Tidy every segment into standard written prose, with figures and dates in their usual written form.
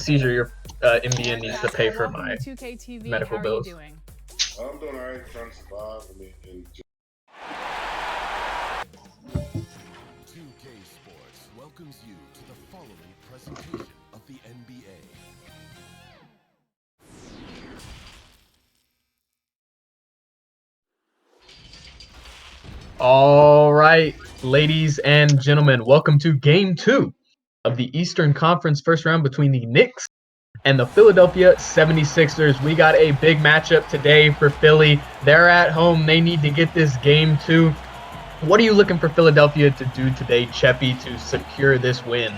seizure, your NBN needs to pay for my medical bills. I'm doing all right, trying to survive. I mean, and just 2K Sports welcomes you to the following presentation of the NBA. All right, ladies and gentlemen, welcome to Game 2 of the Eastern Conference first round between the Knicks and the Philadelphia 76ers. We got a big matchup today for Philly. They're at home. They need to get this Game 2. What are you looking for Philadelphia to do today, Cheppy, to secure this win?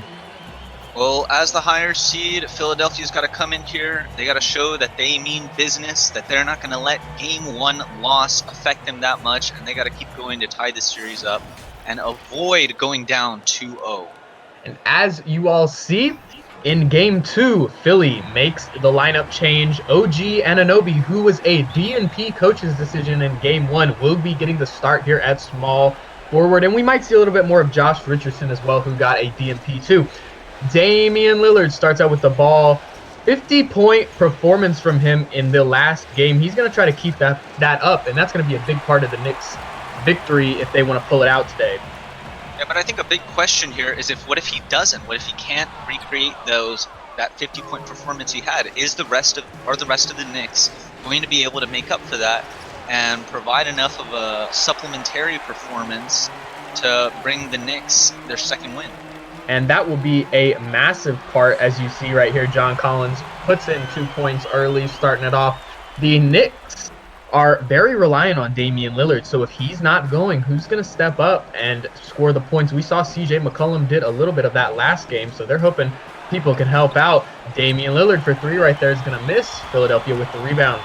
Well, as the higher seed, Philadelphia's got to come in here. They got to show that they mean business, that they're not going to let Game 1 loss affect them that much, and they got to keep going to tie this series up and avoid going down 2-0. And as you all see, in Game 2, Philly makes the lineup change. OG Anunoby, who was a DNP coach's decision in Game 1, will be getting the start here at small forward. And we might see a little bit more of Josh Richardson as well, who got a DNP too. Damian Lillard starts out with the ball. 50-point performance from him in the last game. He's going to try to keep that up, and that's going to be a big part of the Knicks' victory if they want to pull it out today. Yeah, but I think a big question here is what if he doesn't? What if he can't recreate that 50-point performance he had? Are the rest of the Knicks going to be able to make up for that and provide enough of a supplementary performance to bring the Knicks their second win? And that will be a massive part, as you see right here. John Collins puts in 2 points early, starting it off. The Knicks are very reliant on Damian Lillard, so if he's not going, who's going to step up and score the points? We saw CJ McCollum did a little bit of that last game, so they're hoping people can help out. Damian Lillard for 3 right there is going to miss. Philadelphia with the rebound.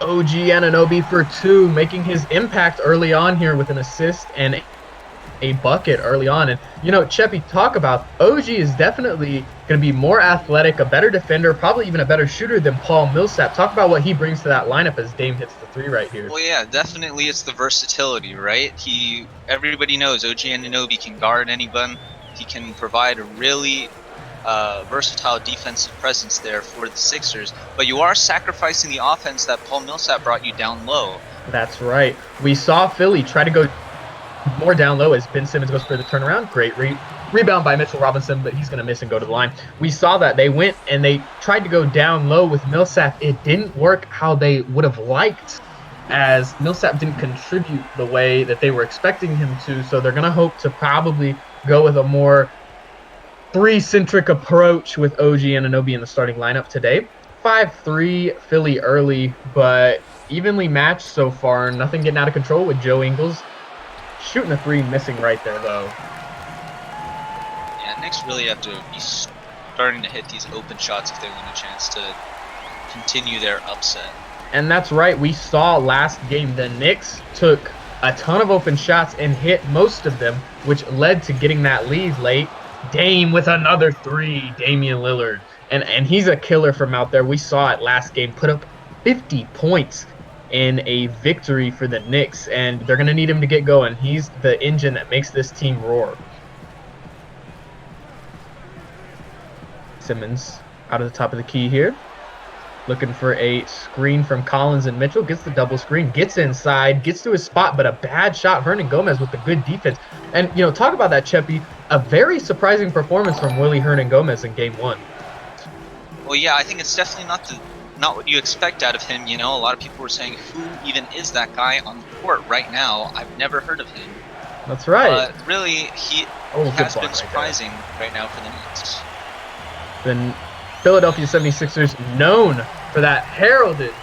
OG Anunoby for 2, making his impact early on here with an assist and a bucket early on. And you know, Cheppy, talk about OG is definitely going to be more athletic, a better defender, probably even a better shooter than Paul Millsap. Talk about what he brings to that lineup as Dame hits the 3 right here. Well, yeah, definitely it's the versatility, right? Everybody knows OG Anunoby can guard anyone. He can provide a really versatile defensive presence there for the Sixers, but you are sacrificing the offense that Paul Millsap brought you down low. That's right. We saw Philly try to go more down low as Ben Simmons goes for the turnaround. Great rebound by Mitchell Robinson, but he's going to miss and go to the line. We saw that they went and they tried to go down low with Millsap. It didn't work how they would have liked, as Millsap didn't contribute the way that they were expecting him to. So they're going to hope to probably go with a more 3-centric approach with OG Anunoby in the starting lineup today. 5-3 Philly early, but evenly matched so far. Nothing getting out of control with Joe Ingles. Shooting a 3, missing right there, though. Yeah, Knicks really have to be starting to hit these open shots if they want a chance to continue their upset. And that's right. We saw last game the Knicks took a ton of open shots and hit most of them, which led to getting that lead late. Dame with another 3, Damian Lillard. And he's a killer from out there. We saw it last game, put up 50 points in a victory for the Knicks, and they're going to need him to get going. He's the engine that makes this team roar. Simmons out of the top of the key here. Looking for a screen from Collins and Mitchell. Gets the double screen, gets inside, gets to his spot, but a bad shot. Hernan Gomez with the good defense. And, you know, talk about that, Cheppy. A very surprising performance from Willie Hernan Gomez in Game 1. Well, yeah, I think it's definitely not what you expect out of him. You know, a lot of people were saying, who even is that guy on the court right now? I've never heard of him. That's right. But really, he has been surprising right now for the Knicks. The Philadelphia 76ers known for that heralded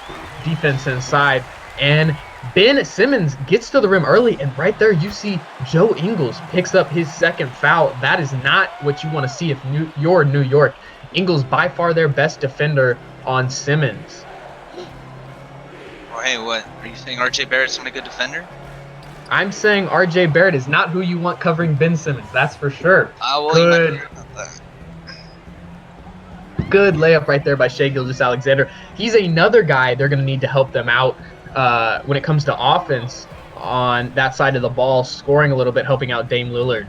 defense inside, and Ben Simmons gets to the rim early, and right there you see Joe Ingles picks up his second foul. That is not what you want to see if you're New York. Ingles by far their best defender on Simmons. Well, hey, what? Are you saying RJ Barrett's not a good defender? I'm saying RJ Barrett is not who you want covering Ben Simmons, that's for sure. Good layup right there by Shai Gilgeous-Alexander. He's another guy they're going to need to help them out when it comes to offense on that side of the ball, scoring a little bit, helping out Dame Lillard.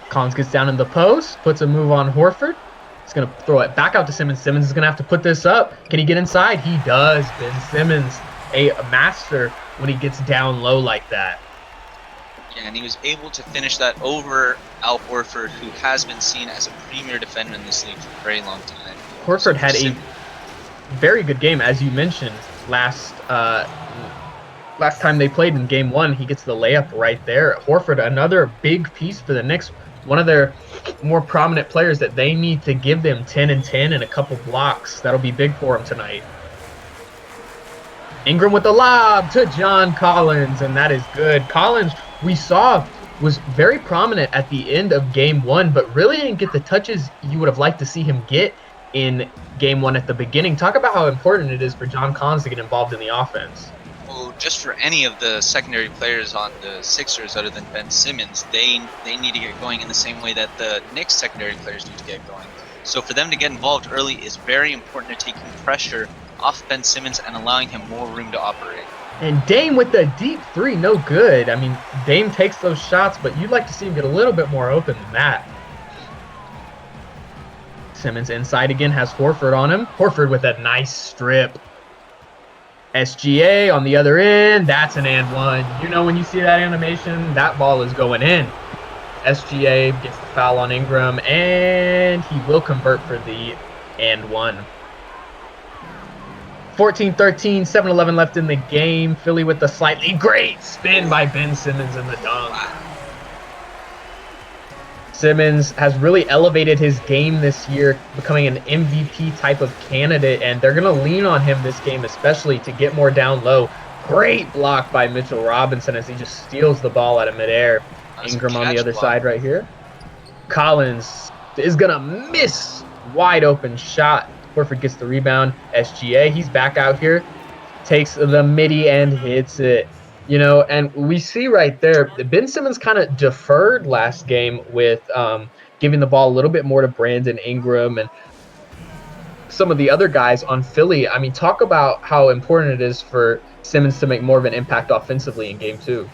Collins gets down in the post, puts a move on Horford. He's going to throw it back out to Simmons. Simmons is going to have to put this up. Can he get inside? He does. Ben Simmons, a master when he gets down low like that. Yeah, and he was able to finish that over Al Horford, who has been seen as a premier defender in this league for a very long time. Horford had a very good game, as you mentioned, last time they played in game 1. He gets the layup right there. Horford, another big piece for the Knicks, one of their more prominent players that they need to give them 10 and 10 and a couple blocks. That'll be big for him tonight. Ingram with the lob to John Collins, and that is good. Collins, we saw, was very prominent at the end of game 1, but really didn't get the touches you would have liked to see him get in game 1 at the beginning. Talk about how important it is for John Collins to get involved in the offense. Well, just for any of the secondary players on the Sixers other than Ben Simmons, they need to get going in the same way that the Knicks secondary players need to get going. So for them to get involved early is very important to taking pressure off Ben Simmons and allowing him more room to operate. And Dame with the deep 3, no good. I mean, Dame takes those shots, but you'd like to see him get a little bit more open than that. Simmons inside again, has Horford on him. Horford with a nice strip. SGA on the other end. That's an and one. You know when you see that animation, that ball is going in. SGA gets the foul on Ingram, and he will convert for the and one. 14-13, 7-11 left in the game. Philly with the slightly great spin by Ben Simmons in the dunk. Simmons has really elevated his game this year, becoming an MVP type of candidate, and they're going to lean on him this game, especially to get more down low. Great block by Mitchell Robinson as he just steals the ball out of midair. Ingram on the other side right here. Collins is going to miss. Wide open shot. Horford gets the rebound. SGA, he's back out here. Takes the midi and hits it. You know, and we see right there, Ben Simmons kind of deferred last game with giving the ball a little bit more to Brandon Ingram and some of the other guys on Philly. I mean, talk about how important it is for Simmons to make more of an impact offensively in game 2.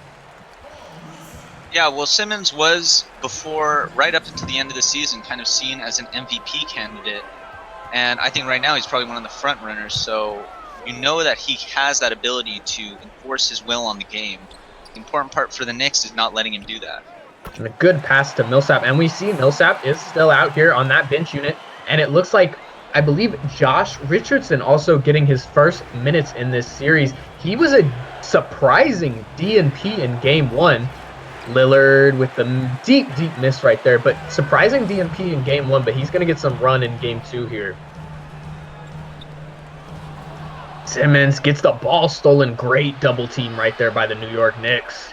Yeah, well, Simmons was, before, right up until the end of the season, kind of seen as an MVP candidate. And I think right now he's probably one of the front runners, so you know that he has that ability to enforce his will on the game. The important part for the Knicks is not letting him do that. And a good pass to Millsap, and we see Millsap is still out here on that bench unit, and it looks like, I believe, Josh Richardson also getting his first minutes in this series. He was a surprising DNP in game 1. Lillard with the deep miss right there, but surprising DNP in game 1, but he's going to get some run in game 2 here. Simmons gets the ball stolen. Great double team right there by the New York Knicks.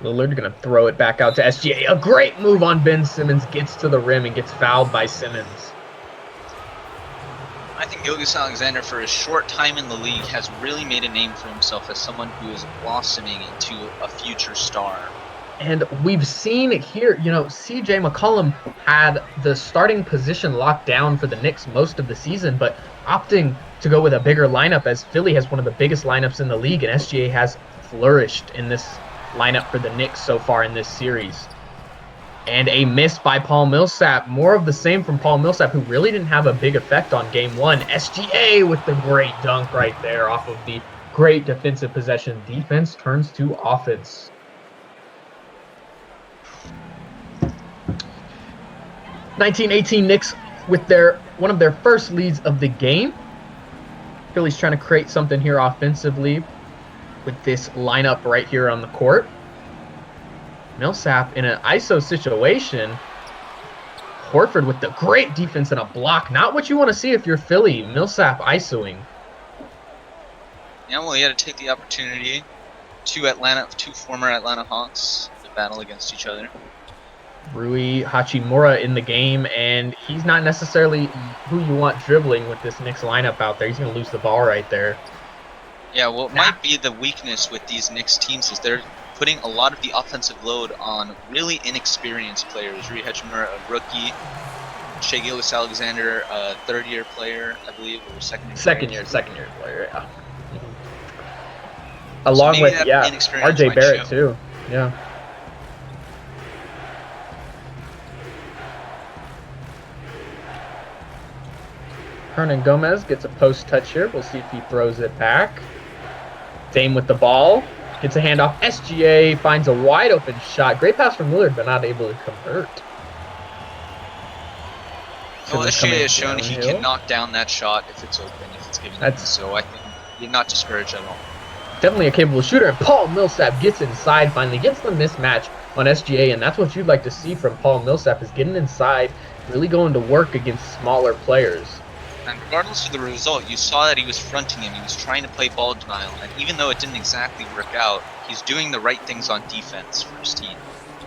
Lillard going to throw it back out to SGA. A great move on Ben Simmons. Gets to the rim and gets fouled by Simmons. I think Gilgeous-Alexander, for his short time in the league, has really made a name for himself as someone who is blossoming into a future star. And we've seen here, you know, CJ McCollum had the starting position locked down for the Knicks most of the season, but opting to go with a bigger lineup as Philly has one of the biggest lineups in the league, and SGA has flourished in this lineup for the Knicks so far in this series. And a miss by Paul Millsap. More of the same from Paul Millsap, who really didn't have a big effect on game 1. SGA with the great dunk right there off of the great defensive possession. Defense turns to offense. (1918) Knicks with one of their first leads of the game. Philly's trying to create something here offensively with this lineup right here on the court. Millsap in an ISO situation. Horford with the great defense and a block. Not what you want to see if you're Philly. Millsap ISOing. Yeah, well, he had to take the opportunity. Two former Atlanta Hawks to battle against each other. Rui Hachimura in the game, and he's not necessarily who you want dribbling with this Knicks lineup out there. He's going to lose the ball right there. Yeah, well, it might be the weakness with these Knicks teams is they're putting a lot of the offensive load on really inexperienced players. Rui Hachimura, a rookie. Shai Gilgeous-Alexander, a third-year player, I believe, or second year player, yeah. Along so with, RJ Barrett, too. Yeah. Hernan Gomez gets a post touch here. We'll see if he throws it back. Dame with the ball. Gets a handoff. SGA finds a wide open shot. Great pass from Lillard, but not able to convert. Well, Simmons SGA coming has shown he downhill. can knock down that shot if it's open, if it's given. That's- So I think you're not discouraged at all. Definitely a capable shooter. And Paul Millsap gets inside finally. Gets the mismatch on SGA. And that's what you'd like to see from Paul Millsap is getting inside. Really going to work against smaller players. And regardless of the result, you saw that he was fronting him. He was trying to play ball denial. And even though it didn't exactly work out, he's doing the right things on defense for his team.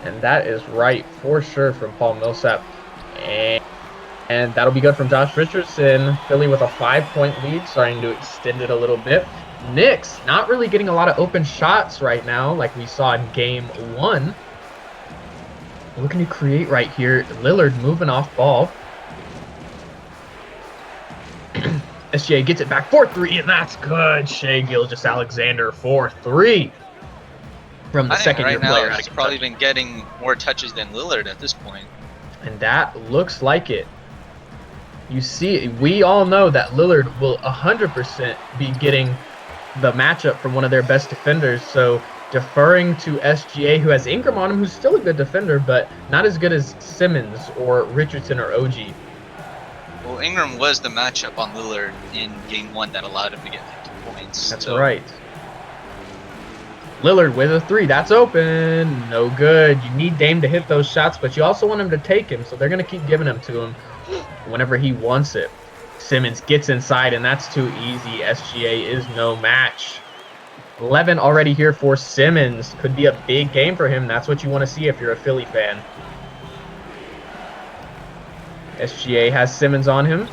And that is right for sure from Paul Millsap. And that'll be good from Josh Richardson. Philly with a 5-point lead, starting to extend it a little bit. Knicks not really getting a lot of open shots right now like we saw in game 1. Looking to create right here. Lillard moving off ball. SGA gets it back for 3, and that's good. Shai Gilgeous-Alexander for 3. From the second-year player. He's probably been getting more touches than Lillard at this point. And that looks like it. You see, we all know that Lillard will 100% be getting the matchup from one of their best defenders. So deferring to SGA, who has Ingram on him, who's still a good defender, but not as good as Simmons or Richardson or OG. Well, Ingram was the matchup on Lillard in game 1 that allowed him to get 50 points. That's right. Lillard with a 3. That's open. No good. You need Dame to hit those shots, but you also want him to take him, so they're going to keep giving them to him whenever he wants it. Simmons gets inside, and that's too easy. SGA is no match. 11 already here for Simmons. Could be a big game for him. That's what you want to see if you're a Philly fan. SGA has Simmons on him.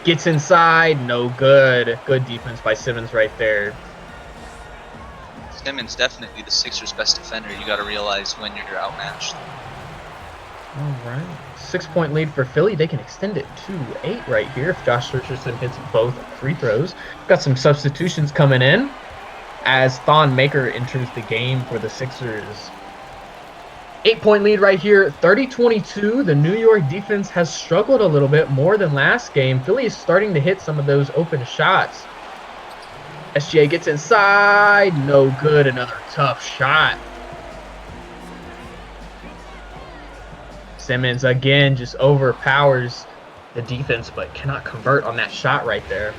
Gets inside. No good. Good defense by Simmons right there. Simmons definitely the Sixers' best defender. You got to realize when you're outmatched. All right. 6-point lead for Philly. They can extend it to 8 right here if Josh Richardson hits both free throws. Got some substitutions coming in as Thon Maker enters the game for the Sixers. 8-point lead right here, 30-22. The New York defense has struggled a little bit more than last game. Philly is starting to hit some of those open shots. SGA gets inside. No good. Another tough shot. Simmons again just overpowers the defense, but cannot convert on that shot right there.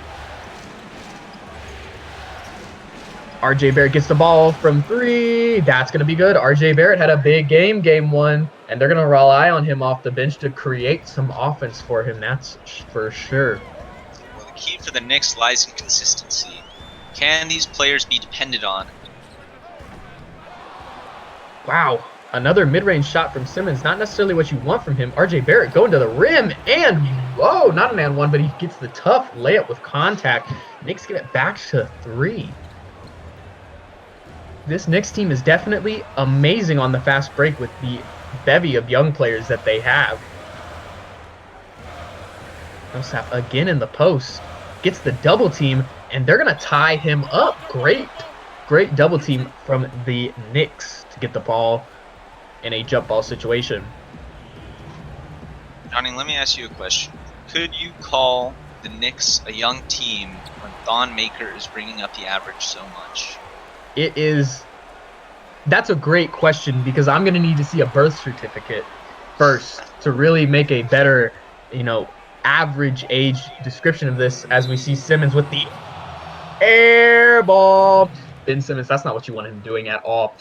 RJ Barrett gets the ball from 3. That's going to be good. RJ Barrett had a big game, game 1, and they're going to rely on him off the bench to create some offense for him. That's for sure. Well, the key for the Knicks lies in consistency. Can these players be depended on? Wow. Another mid-range shot from Simmons. Not necessarily what you want from him. RJ Barrett going to the rim, and whoa, not an and one, but he gets the tough layup with contact. Knicks get it back to 3. This Knicks team is definitely amazing on the fast break with the bevy of young players that they have. Millsap again in the post. Gets the double team, and they're going to tie him up. Great double team from the Knicks to get the ball in a jump ball situation. Johnny, let me ask you a question. Could you call the Knicks a young team when Thon Maker is bringing up the average so much? That's a great question because I'm going to need to see a birth certificate first to really make a better, average age description of this as we see Simmons with the air ball. Ben Simmons, that's not what you want him doing at all.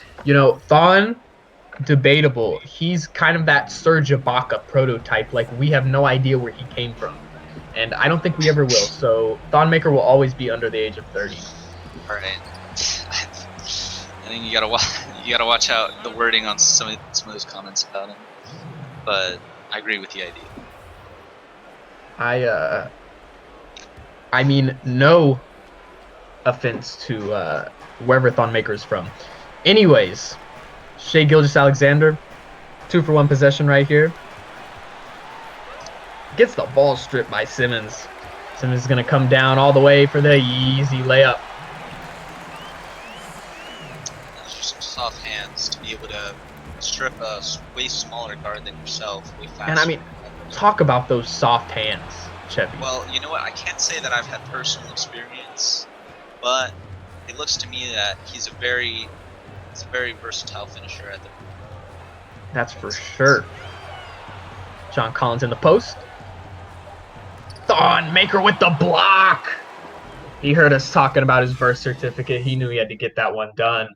Thon, debatable. He's kind of that Serge Ibaka prototype. Like, we have no idea where he came from. And I don't think we ever will. So Thon Maker will always be under the age of 30. All right. I think you gotta watch out the wording on some of those comments about him. But I agree with the idea. I mean, no offense to wherever Thon Maker is from. Anyways, Shai Gilgeous-Alexander, 2-for-1 possession right here. Gets the ball stripped by Simmons. Simmons is going to come down all the way for the easy layup. Those are some soft hands to be able to strip a way smaller guard than yourself way faster. And I mean, talk about those soft hands. Chevy. Well, you know what? I can't say that I've had personal experience, but it looks to me that he's a very versatile finisher at the. That's for sure. John Collins in the post. Thon Maker with the block. He heard us talking about his birth certificate. He knew he had to get that one done.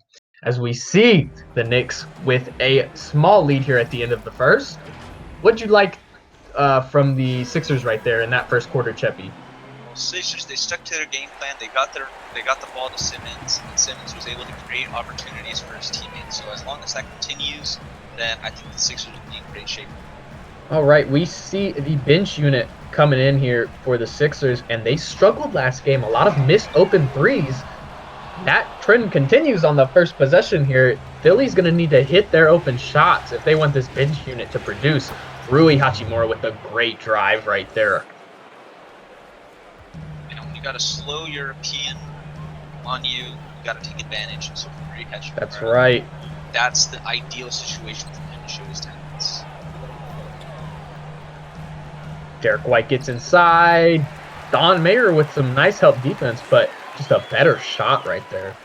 As we see the Knicks with a small lead here at the end of the first. What'd you like from the Sixers right there in that first quarter, Cheppy? Well, Sixers, they stuck to their game plan. They got the ball to Simmons, and Simmons was able to create opportunities for his teammates. So as long as that continues, then I think the Sixers will be in great shape. All right, we see the bench unit coming in here for the Sixers, and they struggled last game. A lot of missed open threes. That trend continues on the first possession here. Philly's going to need to hit their open shots if they want this bench unit to produce. Rui Hachimura with a great drive right there. You know, when you got a slow European on you, you got to take advantage. So for Rui Hachimura, That's right. That's the ideal situation for him to show his talents. Derek White gets inside. Don Mayer with some nice help defense, but just a better shot right there.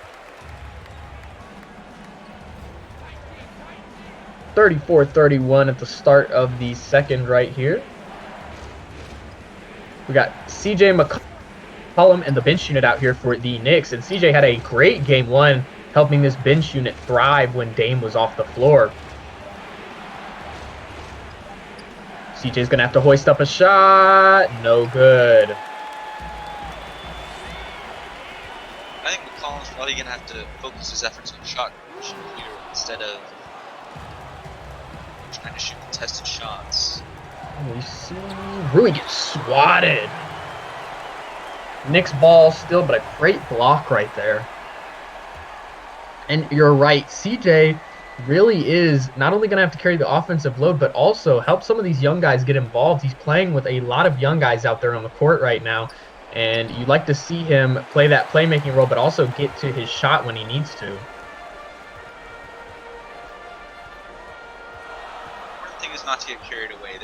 34-31 at the start of the second right here. We got CJ McCollum and the bench unit out here for the Knicks. And CJ had a great game one, helping this bench unit thrive when Dame was off the floor. CJ's going to have to hoist up a shot. No good. I think McCollum's probably going to have to focus his efforts on shot creation here instead of trying to shoot contested shots. We see Rui gets swatted. Knicks ball still, but a great block right there. And you're right, CJ really is not only going to have to carry the offensive load, but also help some of these young guys get involved. He's playing with a lot of young guys out there on the court right now, and you'd like to see him play that playmaking role, but also get to his shot when he needs to. Important thing is not to get carried away.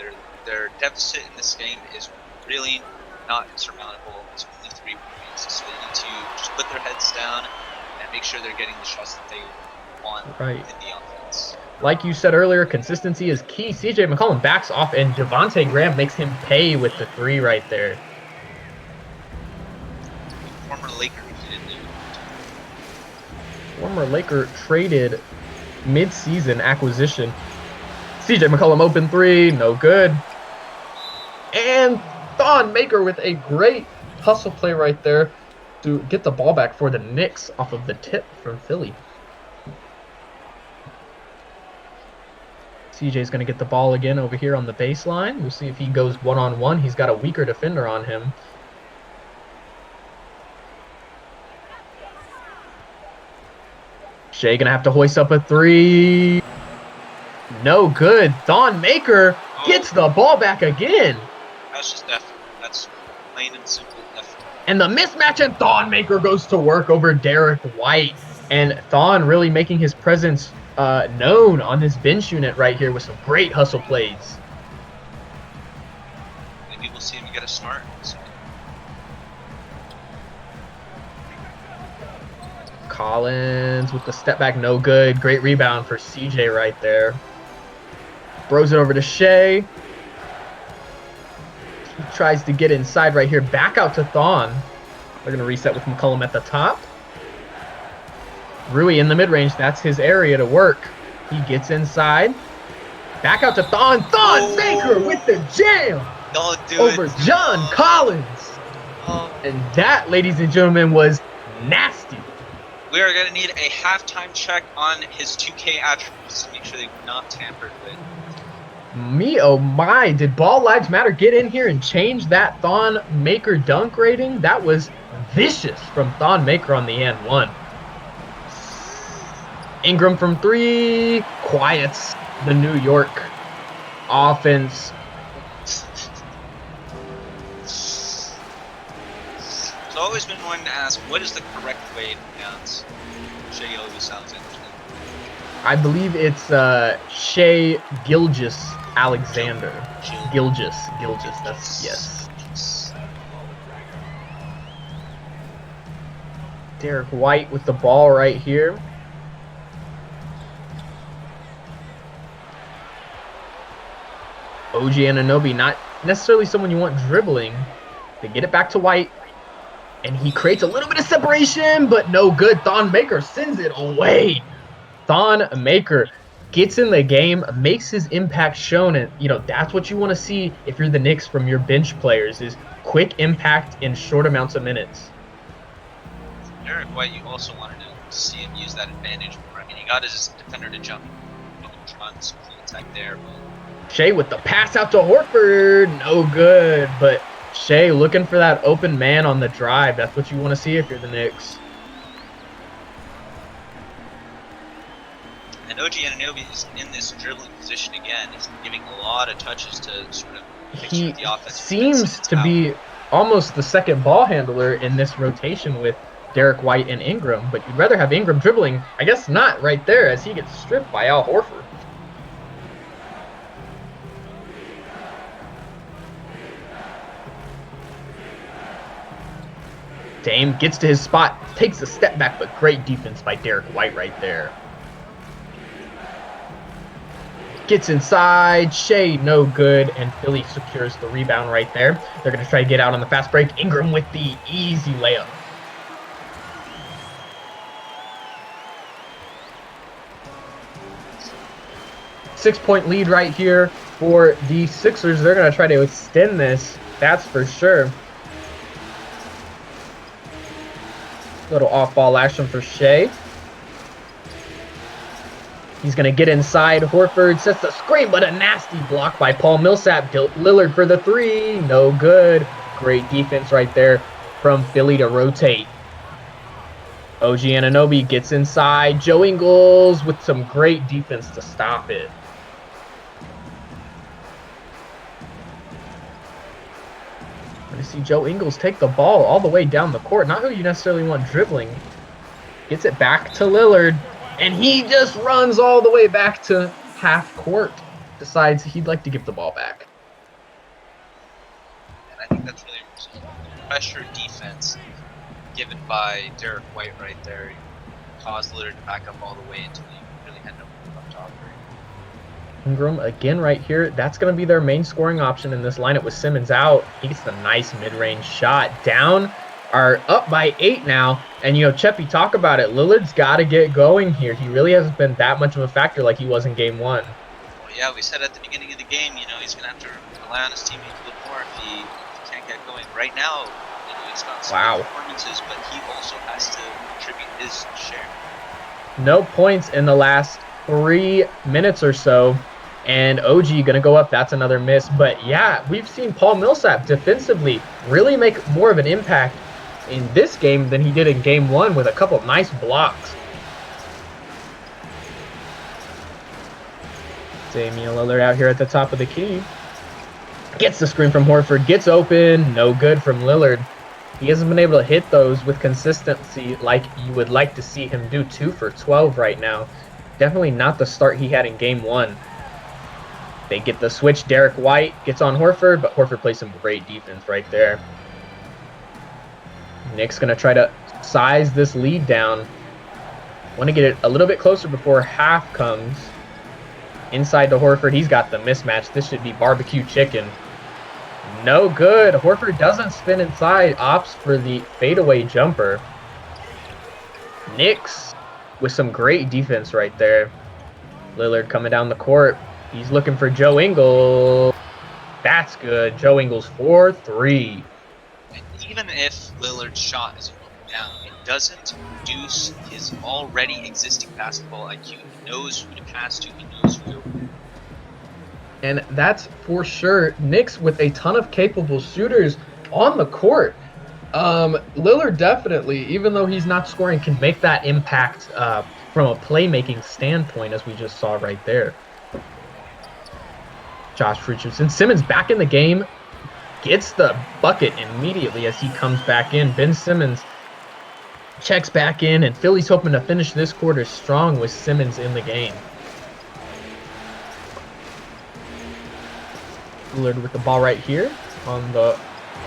Their deficit in this game is really not insurmountable. It's only 3 points, so they need to just put their heads down and make sure they're getting the shots that they want in the offense. Like you said earlier, consistency is key. CJ McCollum backs off, and Devontae Graham makes him pay with the 3 right there. Former Laker Former Laker traded mid-season acquisition. CJ McCollum open 3, no good. And Thon Maker with a great hustle play right there to get the ball back for the Knicks off of the tip from Philly. CJ's going to get the ball again over here on the baseline. We'll see if he goes one-on-one. He's got a weaker defender on him. Shea going to have to hoist up a 3. No good. Thon Maker gets the ball back again. That's just effort. That's plain and simple effort. And the mismatch, and Thon Maker goes to work over Derek White. And Thon really making his presence known on this bench unit right here with some great hustle plays. Maybe we'll see him get a smart. Collins with the step back, no good. Great rebound for CJ right there. Throws it over to Shea. He tries to get inside right here. Back out to Thon. They're going to reset with McCollum at the top. Rui in the mid-range. That's his area to work. He gets inside. Back out to Thon. Thon Maker with the jam over John Collins. And that, ladies and gentlemen, was nasty. We are going to need a halftime check on his 2K attributes to make sure they're not tampered with. Me, oh my, did Ball Lives Matter get in here and change that Thon Maker dunk rating? That was vicious from Thon Maker on the and 1. Ingram from 3, quiets the New York offense. I've always been wanting to ask, what is the correct way to pronounce Shea? Always sounds interesting. I believe it's Shea Gilgeous Alexander. Gilgeous, that's, yes. Derek White with the ball right here. OG Anunoby, not necessarily someone you want dribbling. They get it back to White, and he creates a little bit of separation, but no good. Thon Maker sends it away. Thon Maker gets in the game, makes his impact shown, and that's what you want to see if you're the Knicks from your bench players, is quick impact in short amounts of minutes. Derek White, you also wanted to see him use that advantage more. I mean, he got his defender to jump, trying some contact there. Shea with the pass out to Horford, no good. But Shea looking for that open man on the drive. That's what you want to see if you're the Knicks. And OG Anunoby is in this dribbling position again. He's giving a lot of touches to sort of He the offense. seems to be almost the second ball handler in this rotation with Derek White and Ingram, but you'd rather have Ingram dribbling. I guess not right there, as he gets stripped by Al Horford. Dame gets to his spot, takes a step back, but great defense by Derek White right there. Gets inside, Shea no good, and Philly secures the rebound right there. They're going to try to get out on the fast break. Ingram with the easy layup. Six-point lead right here for the Sixers. They're going to try to extend this, that's for sure. Little off-ball action for Shea. He's going to get inside. Horford sets the screen, but a nasty block by Paul Millsap. Lillard for the three. No good. Great defense right there from Philly to rotate. OG Anunoby gets inside. Joe Ingles with some great defense to stop it. We're going to see Joe Ingles take the ball all the way down the court. Not who you necessarily want dribbling. Gets it back to Lillard. And he just runs all the way back to half court. Decides he'd like to give the ball back. And I think that's really pressure defense given by Derek White right there. He caused Lillard to back up all the way until he really had no move up top. Ingram again right here. That's going to be their main scoring option in this lineup with Simmons out. He gets the nice mid-range shot. Down, are up by 8 now. And, Cheppy, talk about it. Lillard's got to get going here. He really hasn't been that much of a factor like he was in Game 1. Well, yeah, we said at the beginning of the game, he's going to have to rely on his teammates a little more if he can't get going. Right now, he's got some performances, but he also has to contribute his share. No points in the last 3 minutes or so. And OG going to go up. That's another miss. But, yeah, we've seen Paul Millsap defensively really make more of an impact in this game than he did in Game 1 with a couple of nice blocks. Damian Lillard out here at the top of the key. Gets the screen from Horford. Gets open. No good from Lillard. He hasn't been able to hit those with consistency like you would like to see him do. 2 for 12 right now. Definitely not the start he had in Game 1. They get the switch. Derek White gets on Horford, but Horford plays some great defense right there. Knicks going to try to size this lead down. Want to get it a little bit closer before half comes. Inside to Horford. He's got the mismatch. This should be barbecue chicken. No good. Horford doesn't spin inside. Opts for the fadeaway jumper. Knicks with some great defense right there. Lillard coming down the court. He's looking for Joe Ingles. That's good. Joe Ingles 4-3. Even if Lillard's shot isn't going down, it doesn't reduce his already existing basketball IQ. He knows who to pass to. He knows who to open. And that's for sure. Knicks with a ton of capable shooters on the court. Lillard definitely, even though he's not scoring, can make that impact from a playmaking standpoint, as we just saw right there. Josh Richardson. Simmons back in the game. Gets the bucket immediately as he comes back in. Ben Simmons checks back in, and Philly's hoping to finish this quarter strong with Simmons in the game. Lillard with the ball right here on the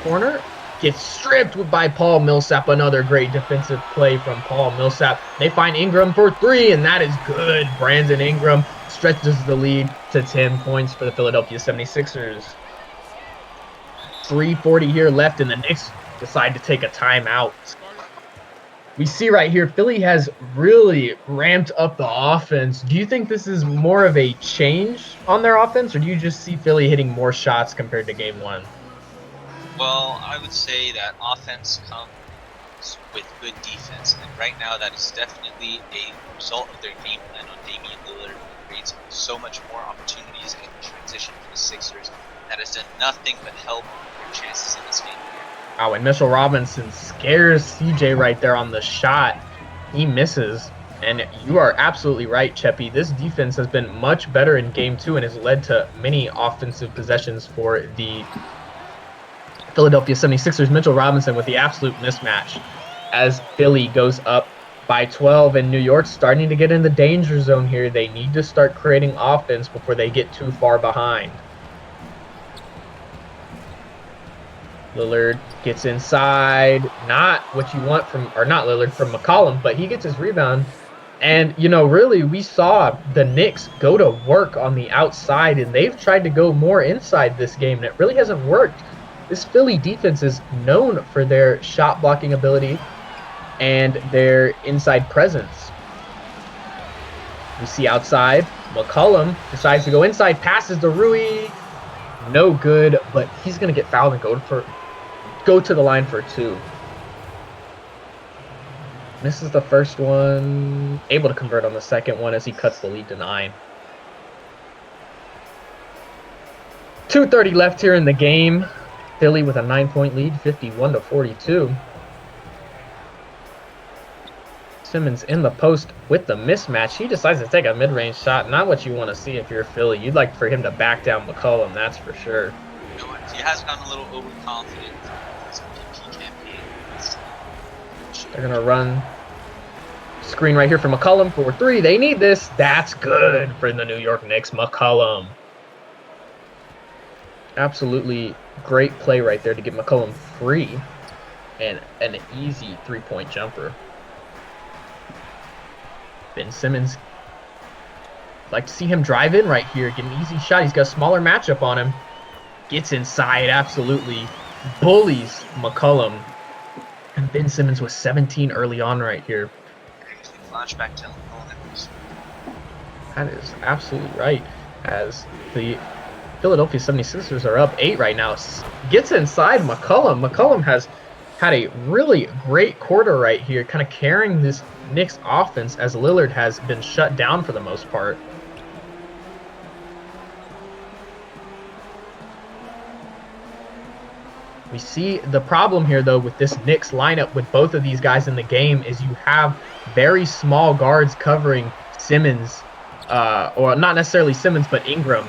corner. gets stripped by Paul Millsap. Another great defensive play from Paul Millsap. They find Ingram for 3, and that is good. Brandon Ingram stretches the lead to 10 points for the Philadelphia 76ers. 3:40 here left, and the Knicks decide to take a timeout. We see right here, Philly has really ramped up the offense. Do you think this is more of a change on their offense, or do you just see Philly hitting more shots compared to game 1? Well, I would say that offense comes with good defense, and right now that is definitely a result of their game plan on Damian Lillard. It creates so much more opportunities in transition for the Sixers. That has done nothing but help their chances in this game. Wow, and Mitchell Robinson scares CJ right there on the shot. He misses. And you are absolutely right, Cheppy. This defense has been much better in game 2 and has led to many offensive possessions for the Philadelphia 76ers. Mitchell Robinson with the absolute mismatch as Philly goes up by 12, and New York's starting to get in the danger zone here. They need to start creating offense before they get too far behind. Lillard gets inside, not what you want from, or not Lillard, from McCollum, but he gets his rebound. And, you know, really, we saw the Knicks go to work on the outside, and they've tried to go more inside this game, and it really hasn't worked. This Philly defense is known for their shot blocking ability and their inside presence. We see outside, McCollum decides to go inside, passes to Rui. No good, but he's going to get fouled and go to the line for 2. Misses the first one, able to convert on the second one as he cuts the lead to 9. 2:30 left here in the game. Philly with a 9-point lead, 51-42. Simmons in the post with the mismatch. He decides to take a mid-range shot. Not what you want to see if you're Philly. You'd like for him to back down McCollum, that's for sure. You know what? He has gotten a little overconfident in his MVP campaign. They're going to run screen right here for McCollum for 3. They need this. That's good for the New York Knicks. McCollum. Absolutely great play right there to get McCollum free and an easy 3-point jumper. Ben Simmons, like to see him drive in right here, get an easy shot. He's got a smaller matchup on him. Gets inside, absolutely bullies McCollum. And Ben Simmons was 17 early on right here. Flashback to That is absolutely right. As the Philadelphia 76ers are up 8 right now. Gets inside McCollum. McCollum has had a really great quarter right here, kind of carrying this Knicks offense as Lillard has been shut down for the most part. We see the problem here, though, with this Knicks lineup with both of these guys in the game is you have very small guards covering Simmons, or not necessarily Simmons, but Ingram.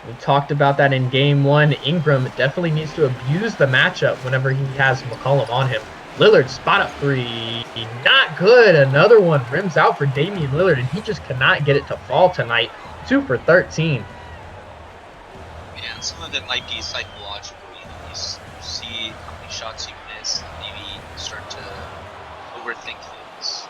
We talked about that in game 1. Ingram definitely needs to abuse the matchup whenever he has McCollum on him. Lillard, spot up 3. Not good. Another one rims out for Damian Lillard, and he just cannot get it to fall tonight. 2 for 13. Yeah, some of it might be psychological. You see how many shots you miss, maybe start to overthink things.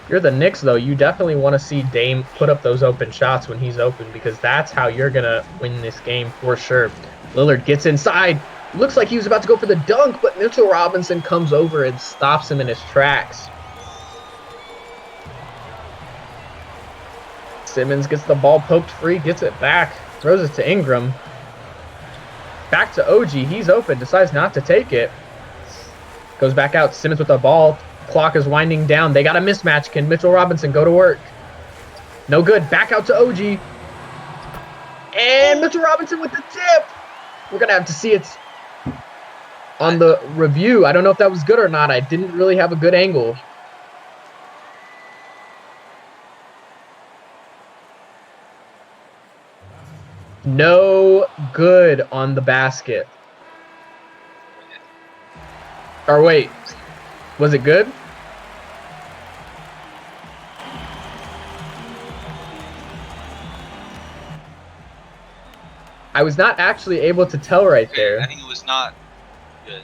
If you're the Knicks, though, you definitely want to see Dame put up those open shots when he's open, because that's how you're going to win this game for sure. Lillard gets inside. Looks like he was about to go for the dunk, but Mitchell Robinson comes over and stops him in his tracks. Simmons gets the ball poked free, gets it back, throws it to Ingram. Back to OG. He's open, decides not to take it. Goes back out. Simmons with the ball. Clock is winding down. They got a mismatch. Can Mitchell Robinson go to work? No good. Back out to OG. And Mitchell Robinson with the tip. We're going to have to see it on the review. I don't know if that was good or not. I didn't really have a good angle. No good on the basket. Or wait, was it good? I was not actually able to tell right Okay, there. I think it was not good.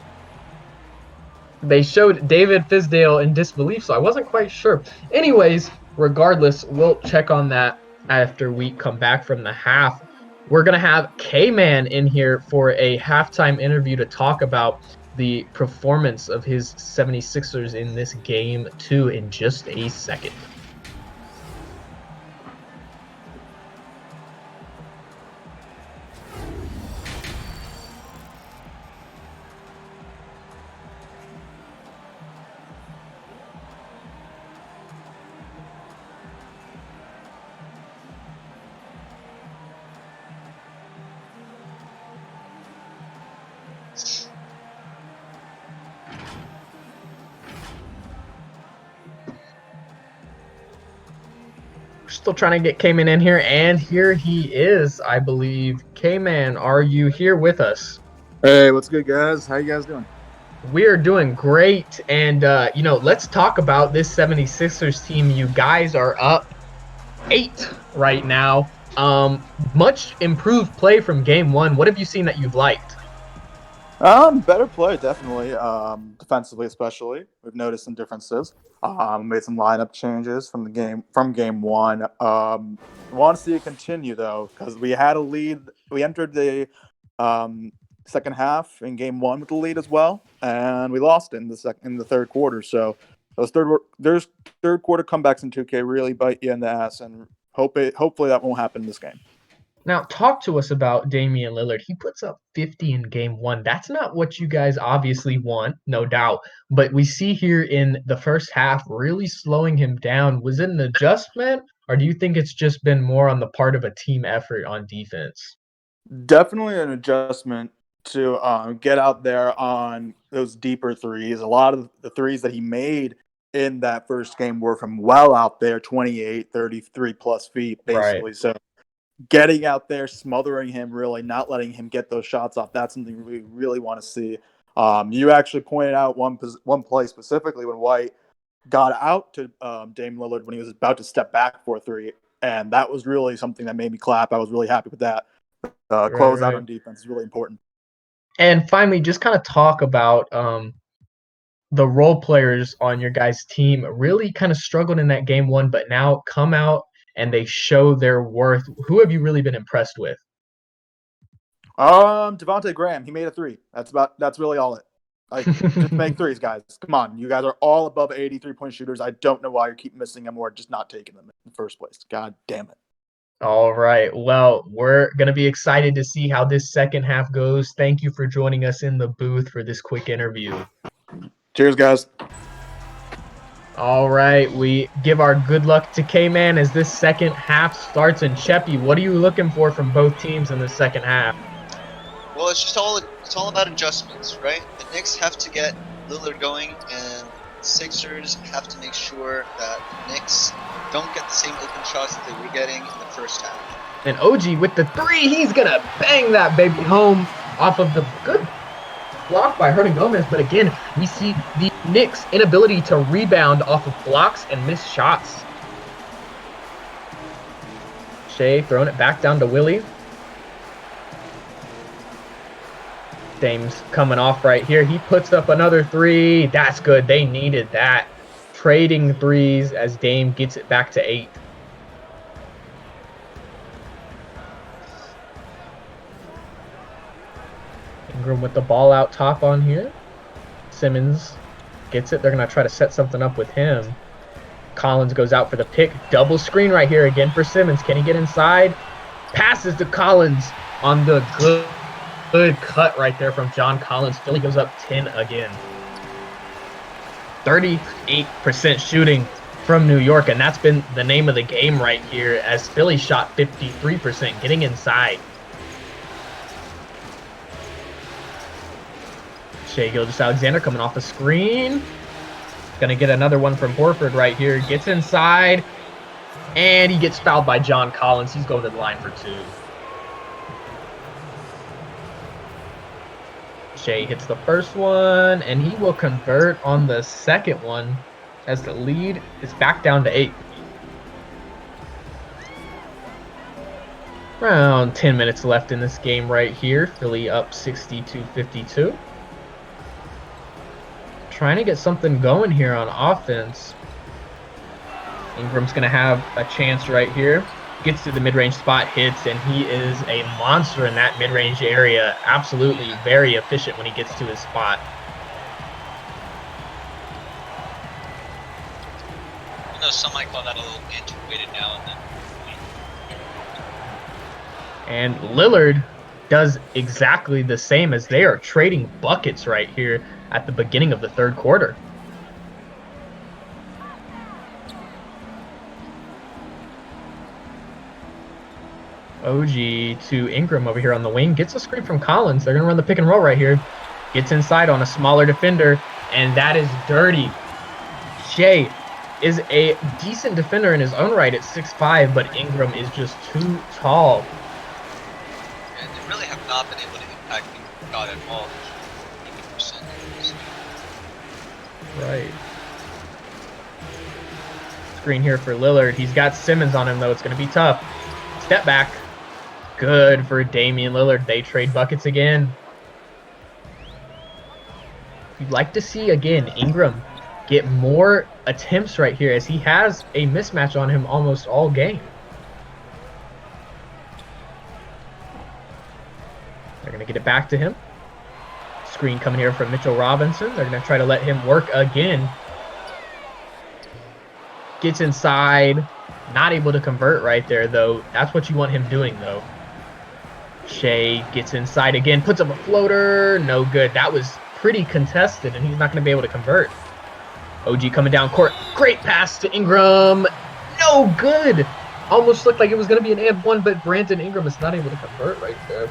They showed David Fisdale in disbelief, so I wasn't quite sure. Anyways, regardless, we'll check on that after we come back from the half. We're going to have K-Man in here for a halftime interview to talk about the performance of his 76ers in this game, too, in just a second. Still trying to get K-Man in here, and here he is, I believe. K-Man, are you here with us? Hey, what's good, guys? How you guys doing? We're doing great, and let's talk about this 76ers team. You guys are up 8 right now. Much improved play from game 1. What have you seen that you've liked? Better play, definitely. Defensively, especially, we've noticed some differences. Made some lineup changes from game one. Want to see it continue though, because we had a lead. We entered the second half in game one with the lead as well, and we lost it in the third quarter. So there's third quarter comebacks in 2K really bite you in the ass, and hopefully that won't happen in this game. Now, talk to us about Damian Lillard. He puts up 50 in game 1. That's not what you guys obviously want, no doubt. But we see here in the first half really slowing him down. Was it an adjustment, or do you think it's just been more on the part of a team effort on defense? Definitely an adjustment to get out there on those deeper threes. A lot of the threes that he made in that first game were from well out there, 28, 33 plus feet, Right. basically. So getting out there, smothering him, really not letting him get those shots off, that's something we really want to see. You actually pointed out one play specifically when White got out to Dame Lillard when he was about to step back for a three. And that was really something that made me clap. I was really happy with that. Close out Right. on defense is really important. And finally, just kind of talk about the role players on your guys' team really kind of struggled in that game 1, but now come out and they show their worth. Who have you really been impressed with? Devontae Graham, he made a three. That's really all it. Like, just make threes, guys. Come on. You guys are all above 80 3-point shooters. I don't know why you keep missing them or just not taking them in the first place. God damn it. All right. Well, we're going to be excited to see how this second half goes. Thank you for joining us in the booth for this quick interview. Cheers, guys. All right. We give our good luck to K-Man as this second half starts. And Cheppy, what are you looking for from both teams in the second half? Well, it's all about adjustments, right? The Knicks have to get Lillard going, and Sixers have to make sure that the Knicks don't get the same open shots that they were getting in the first half. And OG with the 3, he's going to bang that baby home off of the good block by Hernan Gomez. But again, we see the Knicks' inability to rebound off of blocks and missed shots. Shea throwing it back down to Willie. Dame's coming off right here. He puts up another 3. That's good. They needed that. Trading threes as Dame gets it back to 8. Ingram with the ball out top on here. Simmons gets it. They're going to try to set something up with him. Collins goes out for the pick. Double screen right here again for Simmons. Can he get inside? Passes to Collins on the good cut right there from John Collins. Philly goes up 10 again. 38% shooting from New York, and that's been the name of the game right here as Philly shot 53%, getting inside. Shea Gilgeous-Alexander coming off the screen. Gonna get another one from Horford right here. Gets inside, and he gets fouled by John Collins. He's going to the line for 2. Shea hits the first one, and he will convert on the second one as the lead is back down to 8. Around 10 minutes left in this game right here. Philly up 62-52. Trying to get something going here on offense. Ingram's going to have a chance right here. Gets to the mid-range spot, hits, and he is a monster in that mid-range area. Absolutely very efficient when he gets to his spot. I know some might call that a little antiquated now and then. And Lillard does exactly the same, as they are trading buckets right here at the beginning of the third quarter. OG to Ingram over here on the wing. Gets a screen from Collins. They're going to run the pick and roll right here. Gets inside on a smaller defender, and that is dirty. Shea is a decent defender in his own right at 6'5", but Ingram is just too tall. And they really have not been able to impact God at all. 80%. Right. Screen here for Lillard. He's got Simmons on him, though. It's going to be tough. Step back. Good for Damian Lillard. They trade buckets again. You'd like to see, again, Ingram get more attempts right here, as he has a mismatch on him almost all game. They're going to get it back to him. Screen coming here from Mitchell Robinson. They're going to try to let him work again. Gets inside. Not able to convert right there, though. That's what you want him doing, though. Shea gets inside again. Puts up a floater. No good. That was pretty contested, and he's not going to be able to convert. OG coming down court. Great pass to Ingram. No good. Almost looked like it was going to be an and one, but Brandon Ingram is not able to convert right there.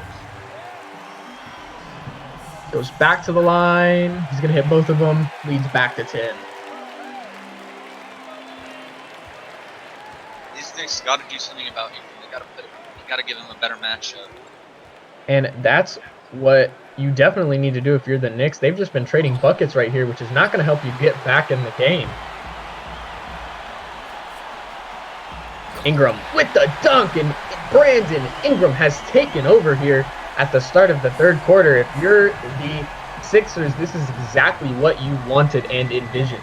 Goes back to the line. He's going to hit both of them. Leads back to 10. These Knicks got to do something about Ingram. They got to give him a better matchup. And that's what you definitely need to do if you're the Knicks. They've just been trading buckets right here, which is not going to help you get back in the game. Ingram with the dunk, and Brandon Ingram has taken over here at the start of the third quarter. If you're the Sixers, this is exactly what you wanted and envisioned.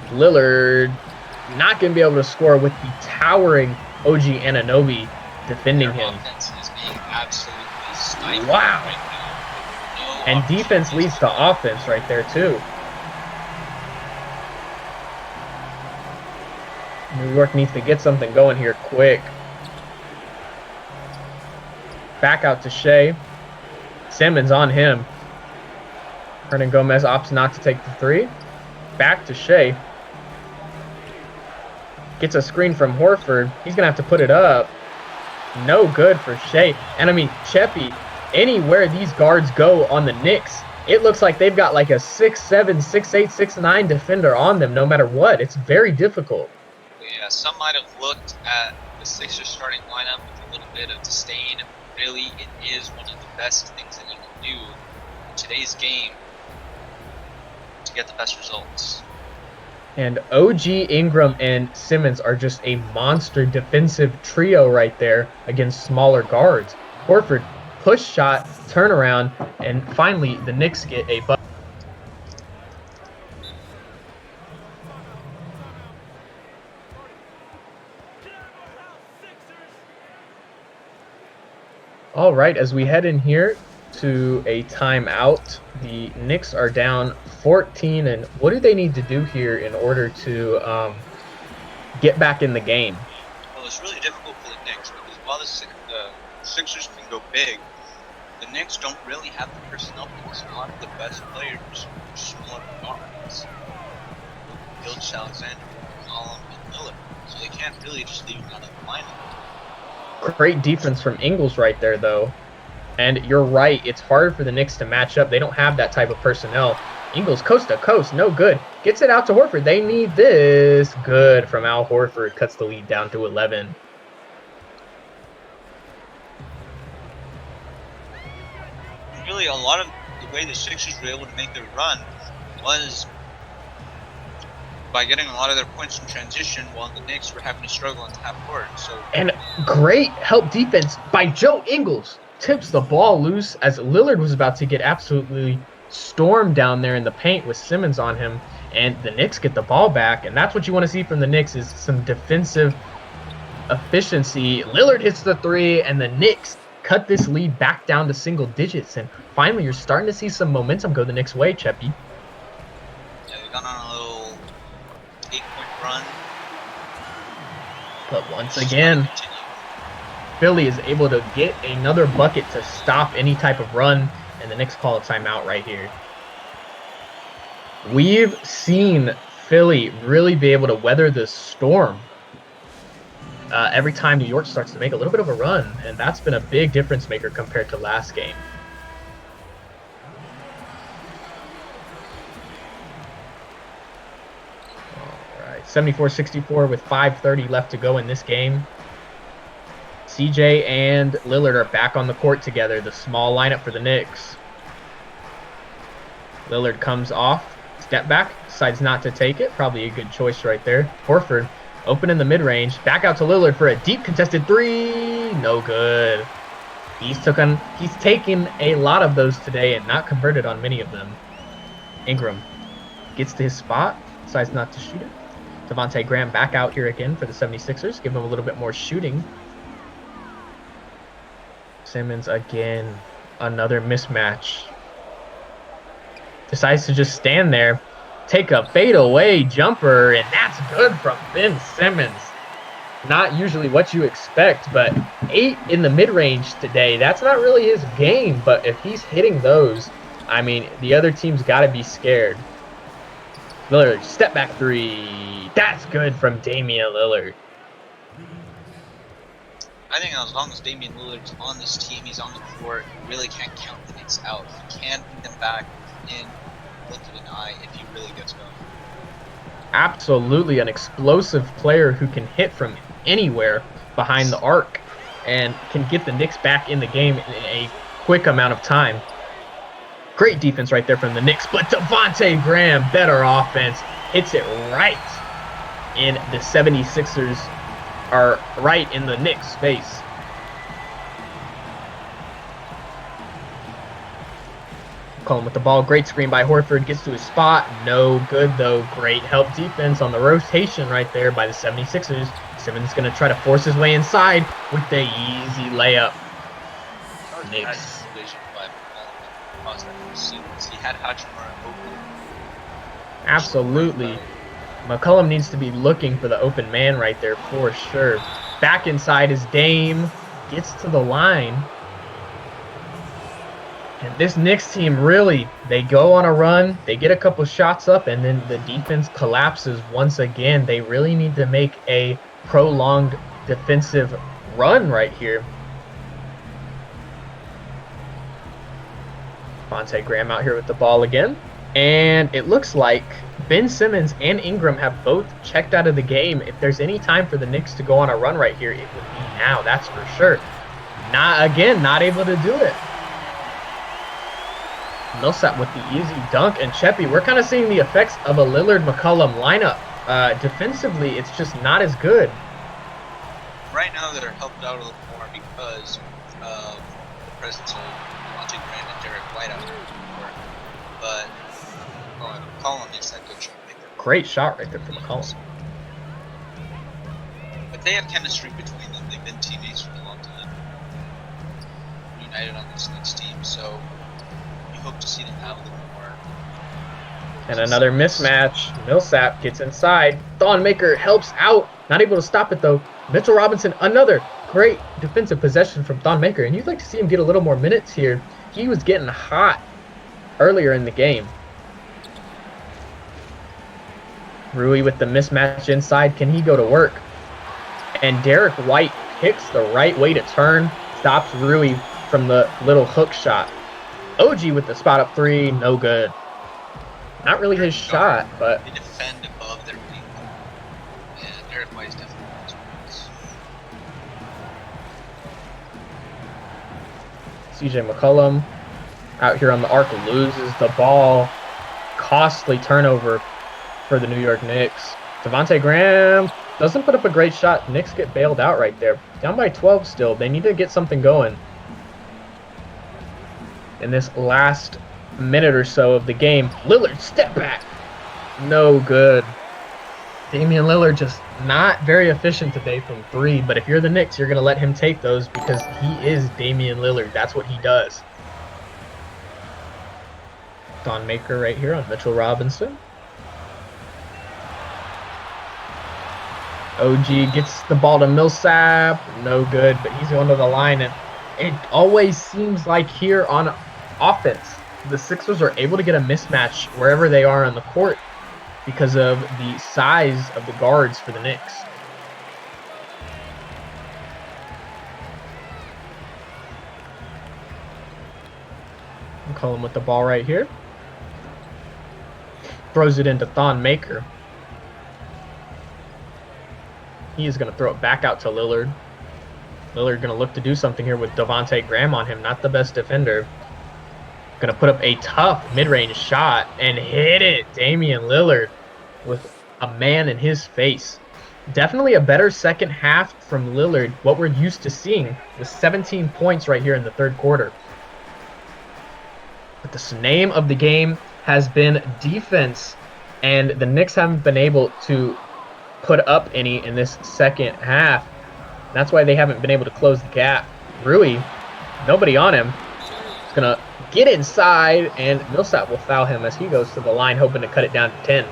Lillard not going to be able to score with the towering OG Anunoby defending him. Offense is being absolutely stifled Wow. right now. No And defense leads to offense right there, too. New York needs to get something going here quick. Back out to Shea. Simmons on him. Hernan Gomez opts not to take the three. Back to Shea. Gets a screen from Horford. He's going to have to put it up. No good for Shea. And I mean, Cheppy, anywhere these guards go on the Knicks, it looks like they've got like a 6'7", 6'8", 6'9" defender on them no matter what. It's very difficult. Yeah, some might have looked at the Sixers starting lineup with a little bit of disdain. Really, it is one of the best things that you can do in today's game to get the best results. And OG, Ingram, and Simmons are just a monster defensive trio right there against smaller guards. Horford, push shot, turnaround, and finally the Knicks get a bucket. All right, as we head in here to a timeout, the Knicks are down 14, and what do they need to do here in order to get back in the game? Well, it's really difficult for the Knicks because while the Sixers can go big, the Knicks don't really have the personnel because a lot of the best players are smaller guards. Gilgeous Alexander, McCollum, and Miller, so they can't really just leave them out of the lineup. Great defense from Ingles right there, though. And you're right, it's hard for the Knicks to match up. They don't have that type of personnel. Ingles coast to coast, no good. Gets it out to Horford. They need this. Good from Al Horford. Cuts the lead down to 11. Really, a lot of the way the Sixers were able to make their run was by getting a lot of their points in transition, while the Knicks were having to struggle in half court. So And great help defense by Joe Ingles. Tips the ball loose as Lillard was about to get absolutely stormed down there in the paint with Simmons on him. And the Knicks get the ball back. And that's what you want to see from the Knicks is some defensive efficiency. Lillard hits the three, and the Knicks cut this lead back down to single digits. And finally, you're starting to see some momentum go the Knicks' way, Cheppy. yeah, they've gone on a little 8-point run. But once again, Philly is able to get another bucket to stop any type of run, and the Knicks call a timeout right here. We've seen Philly really be able to weather this storm every time New York starts to make a little bit of a run, and that's been a big difference maker compared to last game. All right, 74-64 with 5:30 left to go in this game. CJ and Lillard are back on the court together, the small lineup for the Knicks. Lillard comes off, step back, decides not to take it. Probably a good choice right there. Horford open in the mid-range, back out to Lillard for a deep contested three. No good. He's taken a lot of those today and not converted on many of them. Ingram gets to his spot, decides not to shoot it. Devontae Graham back out here again for the 76ers, give him a little bit more shooting. Simmons again, another mismatch. Decides to just stand there, take a fadeaway jumper, and that's good from Ben Simmons. Not usually what you expect, but 8 in the mid-range today. That's not really his game, but if he's hitting those, I mean, the other team's got to be scared. Lillard, step back three. That's good from Damian Lillard. I think as long as Damian Lillard's on this team, he's on the court, you really can't count the Knicks out. You can bring them back in blink of an eye if he really gets going. Absolutely an explosive player who can hit from anywhere behind the arc and can get the Knicks back in the game in a quick amount of time. Great defense right there from the Knicks, but Devontae Graham, better offense, hits it right in the 76ers, are right in the Knicks' face. Cullen with the ball, great screen by Horford, gets to his spot, no good though. Great help defense on the rotation right there by the 76ers. Simmons going to try to force his way inside with the easy layup. Knicks. He had Hachimura open. Absolutely. McCollum needs to be looking for the open man right there for sure. Back inside is Dame, gets to the line. And this Knicks team really, they go on a run, they get a couple shots up, and then the defense collapses once again. They really need to make a prolonged defensive run right here. Devontae Graham out here with the ball again. And it looks like Ben Simmons and Ingram have both checked out of the game. If there's any time for the Knicks to go on a run right here, it would be now, that's for sure. Not able to do it. Millsap with the easy dunk, and Cheppy, we're kind of seeing the effects of a Lillard-McCollum lineup. Defensively, it's just not as good. Right now, they're helped out a little more because of the presence of Devontae Graham and Derek White out there. But McCollum makes that good shot right there. Great shot right there from McCollum. But they have chemistry between them. They've been teammates for a long time. United on this Knicks team, so you hope to see them have a little more. And another mismatch. Millsap gets inside. Thonmaker helps out. Not able to stop it though. Mitchell Robinson, another great defensive possession from Thonmaker. And you'd like to see him get a little more minutes here. He was getting hot earlier in the game. Rui with the mismatch inside. Can he go to work? And Derek White picks the right way to turn. Stops Rui from the little hook shot. OG with the spot up three. No good. Not really his shot, but they defend above their people. And Derek White's definitely one of those ones. CJ McCollum out here on the arc loses the ball. Costly turnover for the New York Knicks. Devontae Graham doesn't put up a great shot. Knicks get bailed out right there. Down by 12 still. They need to get something going in this last minute or so of the game. Lillard, step back. No good. Damian Lillard just not very efficient today from 3, but if you're the Knicks, you're going to let him take those because he is Damian Lillard. That's what he does. Thon Maker right here on Mitchell Robinson. OG gets the ball to Millsap. No good, but he's going to the line. And it always seems like here on offense, the Sixers are able to get a mismatch wherever they are on the court because of the size of the guards for the Knicks. McCollum with the ball right here. Throws it into Thon Maker. He is going to throw it back out to Lillard. Lillard going to look to do something here with Devontae Graham on him. Not the best defender. Going to put up a tough mid-range shot and hit it. Damian Lillard with a man in his face. Definitely a better second half from Lillard. What we're used to seeing with 17 points right here in the third quarter. But the name of the game has been defense, and the Knicks haven't been able to put up any in this second half. That's why they haven't been able to close the gap. Rui, nobody on him. He's going to get inside, and Millsap will foul him as he goes to the line, hoping to cut it down to 10.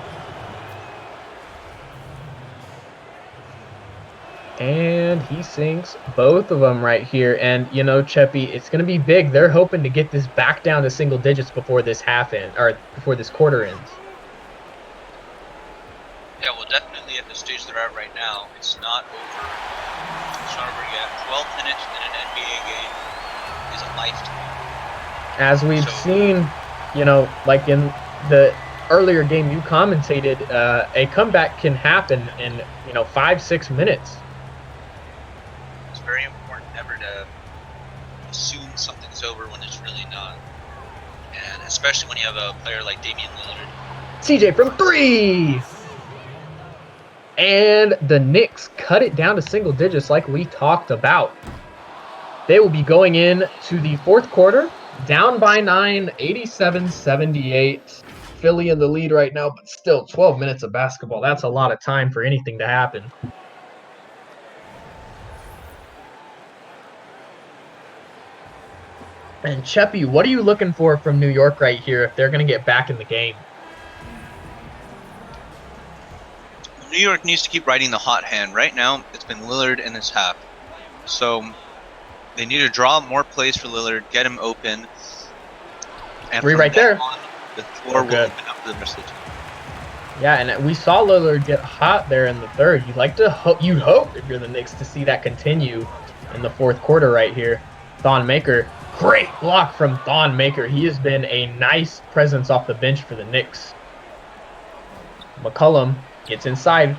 And he sinks both of them right here. And, you know, Cheppy, it's going to be big. They're hoping to get this back down to single digits before this half end, or before this quarter ends. Yeah, well, definitely at the stage they're at right now, it's not over. It's not over yet. 12 minutes in an NBA game is a lifetime. As we've seen, you know, like in the earlier game you commentated, a comeback can happen in, 5-6 minutes. It's very important never to assume something's over when it's really not. And especially when you have a player like Damian Lillard. CJ from 3! And the Knicks cut it down to single digits like we talked about. They will be going in to the fourth quarter, down by 9, 87-78. Philly in the lead right now, but still 12 minutes of basketball. That's a lot of time for anything to happen. And Cheppy, what are you looking for from New York right here if they're going to get back in the game? New York needs to keep riding the hot hand. Right now, it's been Lillard in this half. So they need to draw more plays for Lillard, get him open. And 3 right there. The floor will open up for the rest of the team. Yeah, and we saw Lillard get hot there in the third. You'd like to you'd hope if you're the Knicks to see that continue in the fourth quarter right here. Thon Maker, great block from Thon Maker. He has been a nice presence off the bench for the Knicks. McCollum gets inside.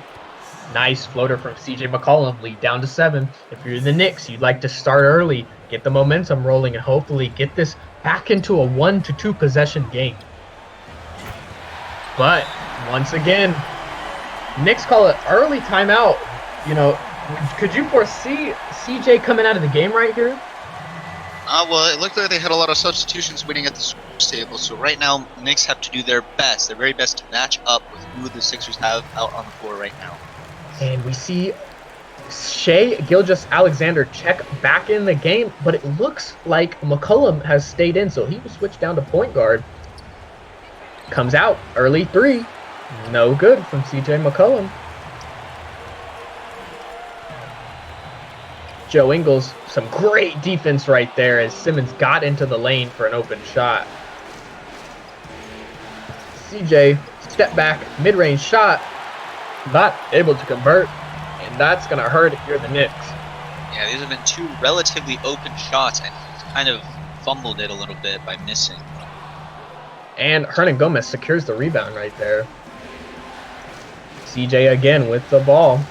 Nice floater from CJ McCollum. Lead down to 7. If you're the Knicks, you'd like to start early, get the momentum rolling, and hopefully get this back into a 1-2 possession game. But once again, Knicks call it early timeout. Could you foresee CJ coming out of the game right here? Well, it looked like they had a lot of substitutions waiting at the scores table. So right now, Knicks have to do their best, their very best to match up with who the Sixers have out on the floor right now. And we see Shai Gilgeous-Alexander check back in the game, but it looks like McCollum has stayed in, so he will switch down to point guard. Comes out, early 3. No good from CJ McCollum. Joe Ingles, some great defense right there as Simmons got into the lane for an open shot. CJ, step back, mid-range shot, not able to convert, and that's going to hurt if you're the Knicks. Yeah, these have been 2 relatively open shots, and he's kind of fumbled it a little bit by missing. And Hernan Gomez secures the rebound right there. CJ again with the ball.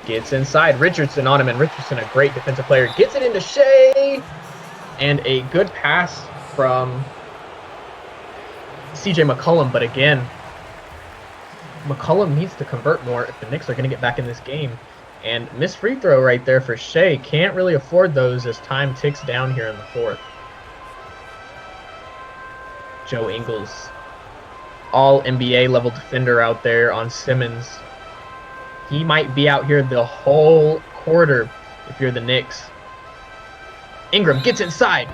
Gets inside. Richardson on him, and Richardson, a great defensive player, gets it into Shai. And a good pass from CJ McCollum, but again, McCollum needs to convert more if the Knicks are going to get back in this game. And missed free throw right there for Shea. Can't really afford those as time ticks down here in the fourth. Joe Ingles, all NBA level defender out there on Simmons. He might be out here the whole quarter if you're the Knicks. Ingram gets inside,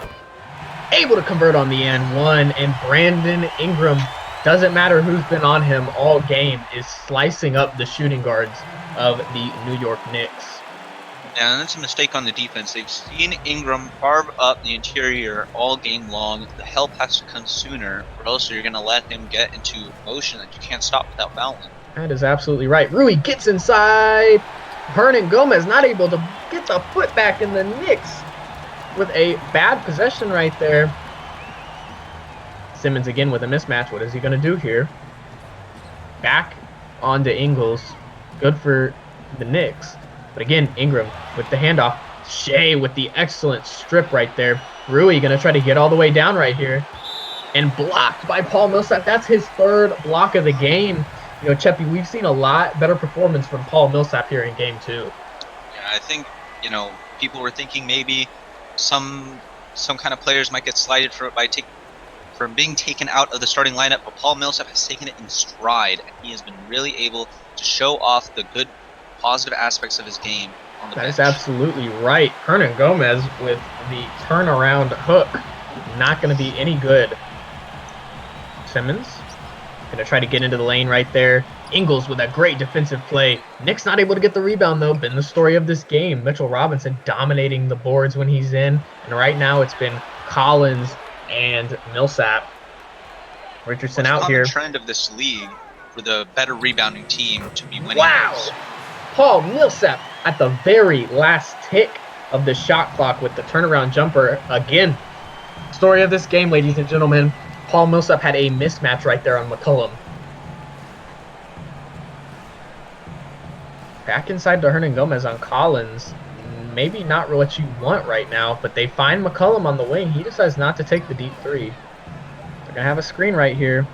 able to convert on the and one, and Brandon Ingram, doesn't matter who's been on him all game, is slicing up the shooting guards of the New York Knicks. Yeah, and that's a mistake on the defense. They've seen Ingram carve up the interior all game long. The help has to come sooner, or else you're going to let him get into motion that you can't stop without fouling. That is absolutely right. Rui gets inside. Hernan Gomez not able to get the foot back in the Knicks with a bad possession right there. Simmons again with a mismatch. What is he going to do here? Back onto Ingles. Good for the Knicks. But again, Ingram with the handoff. Shea with the excellent strip right there. Rui going to try to get all the way down right here. And blocked by Paul Millsap. That's his third block of the game. You know, Cheppy, we've seen a lot better performance from Paul Millsap here in game 2. Yeah, I think, you know, people were thinking maybe some kind of players might get slighted from being taken out of the starting lineup, but Paul Millsap has taken it in stride, and he has been really able to show off the good, positive aspects of his game on the bench. That is absolutely right. Hernan Gomez with the turnaround hook. Not going to be any good. Simmons going to try to get into the lane right there. Ingles with a great defensive play. Knicks not able to get the rebound, though. Been the story of this game. Mitchell Robinson dominating the boards when he's in. And right now it's been Collins and Millsap. Richardson out here. The trend of this league for the better rebounding team to be winning. Wow. Games. Paul Millsap at the very last tick of the shot clock with the turnaround jumper. Again, story of this game, ladies and gentlemen. Paul Millsap had a mismatch right there on McCollum. Back inside to Hernan Gomez on Collins. Maybe not what you want right now, but they find McCollum on the wing. He decides not to take the deep three. They're going to have a screen right here.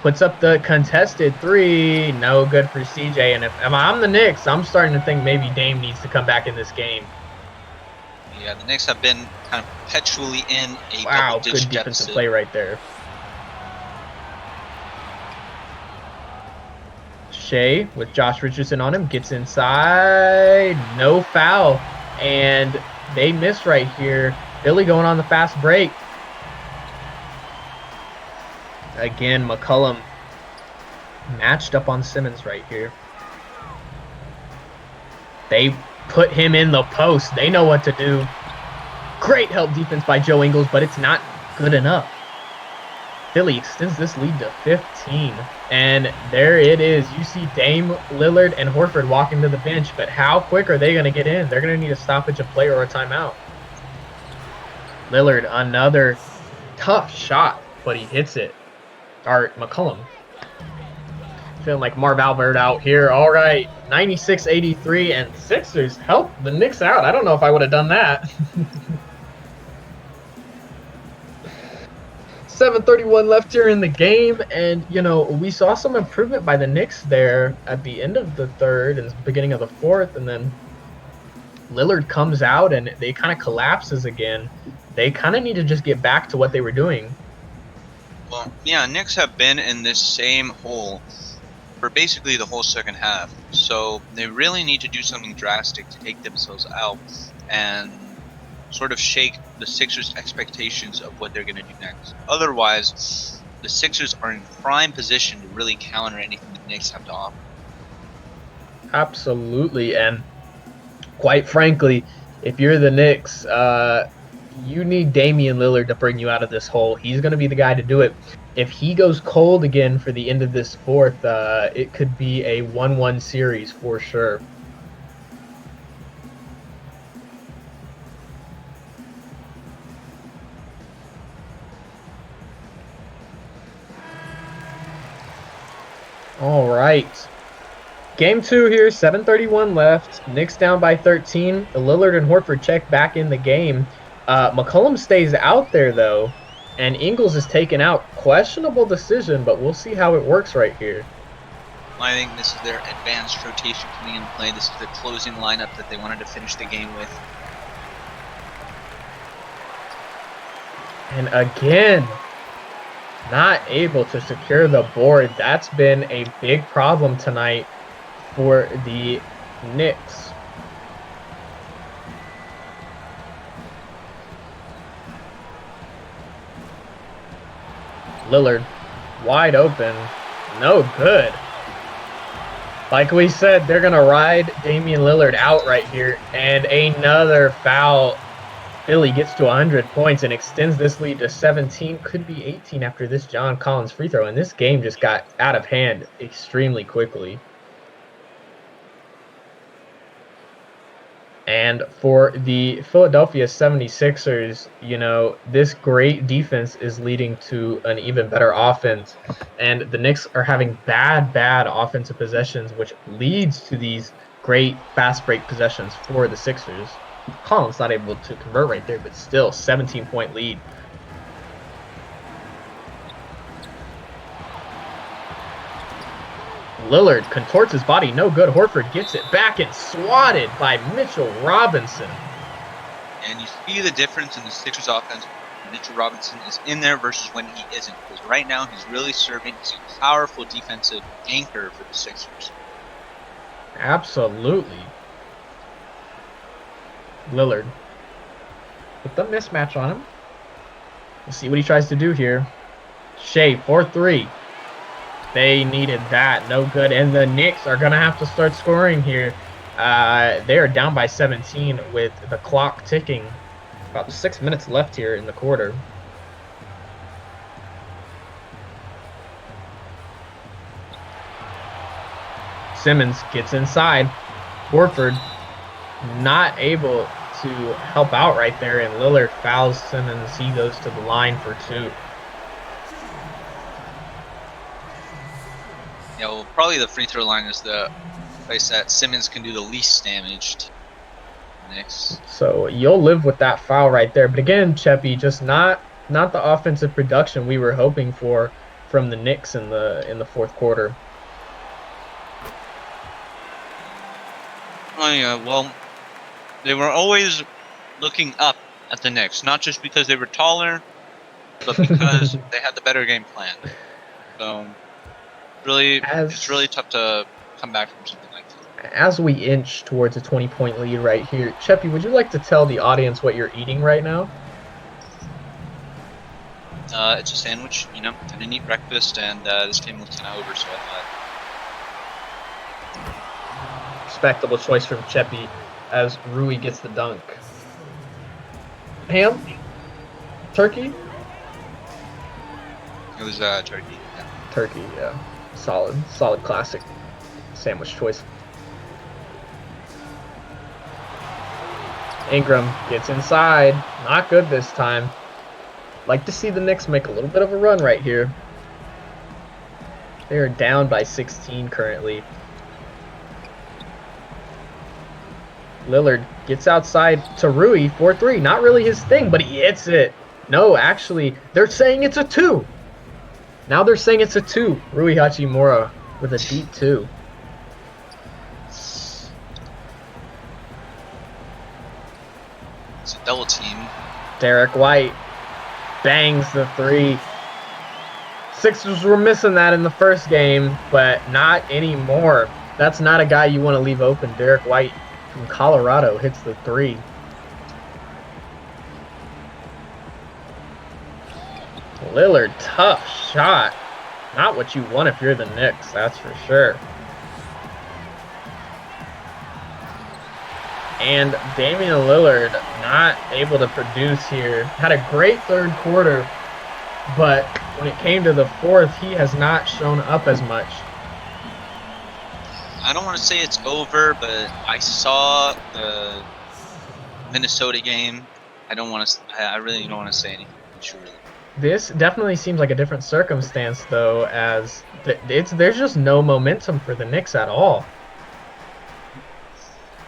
Puts up the contested three. No good for CJ. And if I'm the Knicks, I'm starting to think maybe Dame needs to come back in this game. Yeah, the Knicks have been kind of perpetually in a wow, double-digit good defensive deficit. play right there. Shea with Josh Richardson on him. Gets inside. No foul. And they miss right here. Philly going on the fast break. Again, McCollum matched up on Simmons right here. They put him in the post. They know what to do. Great help defense by Joe Ingles, but it's not good enough. Philly extends this lead to 15. And there it is. You see Dame, Lillard, and Horford walking to the bench, but how quick are they going to get in? They're going to need a stoppage of play or a timeout. Lillard, another tough shot, but he hits it. Or McCollum. Feeling like Marv Albert out here. All right, 96-83, and Sixers help the Knicks out. I don't know if I would have done that. 7:31 left here in the game, and, you know, we saw some improvement by the Knicks there at the end of the third and beginning of the fourth, and then Lillard comes out, and they kind of collapses again. They kind of need to just get back to what they were doing. Well, yeah, Knicks have been in this same hole for basically the whole second half. So they really need to do something drastic to take themselves out and sort of shake the Sixers' expectations of what they're going to do next. Otherwise, the Sixers are in prime position to really counter anything the Knicks have to offer. Absolutely, and quite frankly, if you're the Knicks, you need Damian Lillard to bring you out of this hole. He's going to be the guy to do it. If he goes cold again for the end of this fourth, it could be a 1-1 series for sure. All right. Game 2 here, 7:31 left. Knicks down by 13. Lillard and Horford check back in the game. McCollum stays out there, though, and Ingles is taken out. Questionable decision, but we'll see how it works right here. I think this is their advanced rotation coming into play. This is the closing lineup that they wanted to finish the game with. And again, not able to secure the board. That's been a big problem tonight for the Knicks. Lillard, wide open, no good. Like we said, they're going to ride Damian Lillard out right here, and another foul. Philly gets to 100 points and extends this lead to 17, could be 18 after this John Collins free throw, and this game just got out of hand extremely quickly. And for the Philadelphia 76ers, you know, this great defense is leading to an even better offense. And the Knicks are having bad offensive possessions, which leads to these great fast break possessions for the Sixers. Collins not able to convert right there, but still 17-point lead. Lillard contorts his body, no good. Horford gets it back and swatted by Mitchell Robinson. And you see the difference in the Sixers offense when Mitchell Robinson is in there versus when he isn't. Because right now he's really serving as a powerful defensive anchor for the Sixers. Absolutely. Lillard with the mismatch on him. Let's see what he tries to do here. Shea, 4-3. They needed that. No good. And the Knicks are going to have to start scoring here. They are down by 17 with the clock ticking. About 6 minutes left here in the quarter. Simmons gets inside. Horford not able to help out right there, and Lillard fouls Simmons. He goes to the line for 2. Yeah, well, probably the free throw line is the place that Simmons can do the least damage to the Knicks. So you'll live with that foul right there. But again, Cheppy, just not the offensive production we were hoping for from the Knicks in the fourth quarter. Oh yeah, well, they were always looking up at the Knicks, not just because they were taller, but because they had the better game plan. So it's really tough to come back from something like that. As we inch towards a 20-point lead right here, Cheppy, would you like to tell the audience what you're eating right now? It's a sandwich, you know. I didn't eat breakfast, and this game was kind of over, so I thought. Respectable choice from Cheppy as Rui gets the dunk. Ham? Turkey? It was turkey. Yeah. Turkey, yeah. Solid classic sandwich choice. Ingram gets inside. Not good this time. Like to see the Knicks make a little bit of a run right here. They are down by 16 currently. Lillard gets outside to Rui, 4-3. Not really his thing, but he hits it. No, actually, they're saying it's a 2. Now they're saying it's a 2. Rui Hachimura with a deep 2. It's a double team. Derek White bangs the 3. Sixers were missing that in the first game, but not anymore. That's not a guy you want to leave open. Derek White from Colorado hits the 3. Lillard, tough shot. Not what you want if you're the Knicks, that's for sure. And Damian Lillard not able to produce here. Had a great third quarter, but when it came to the fourth, he has not shown up as much. I don't want to say it's over, but I saw the Minnesota game. I really don't want to say anything. Sure. This definitely seems like a different circumstance, though, as there's just no momentum for the Knicks at all.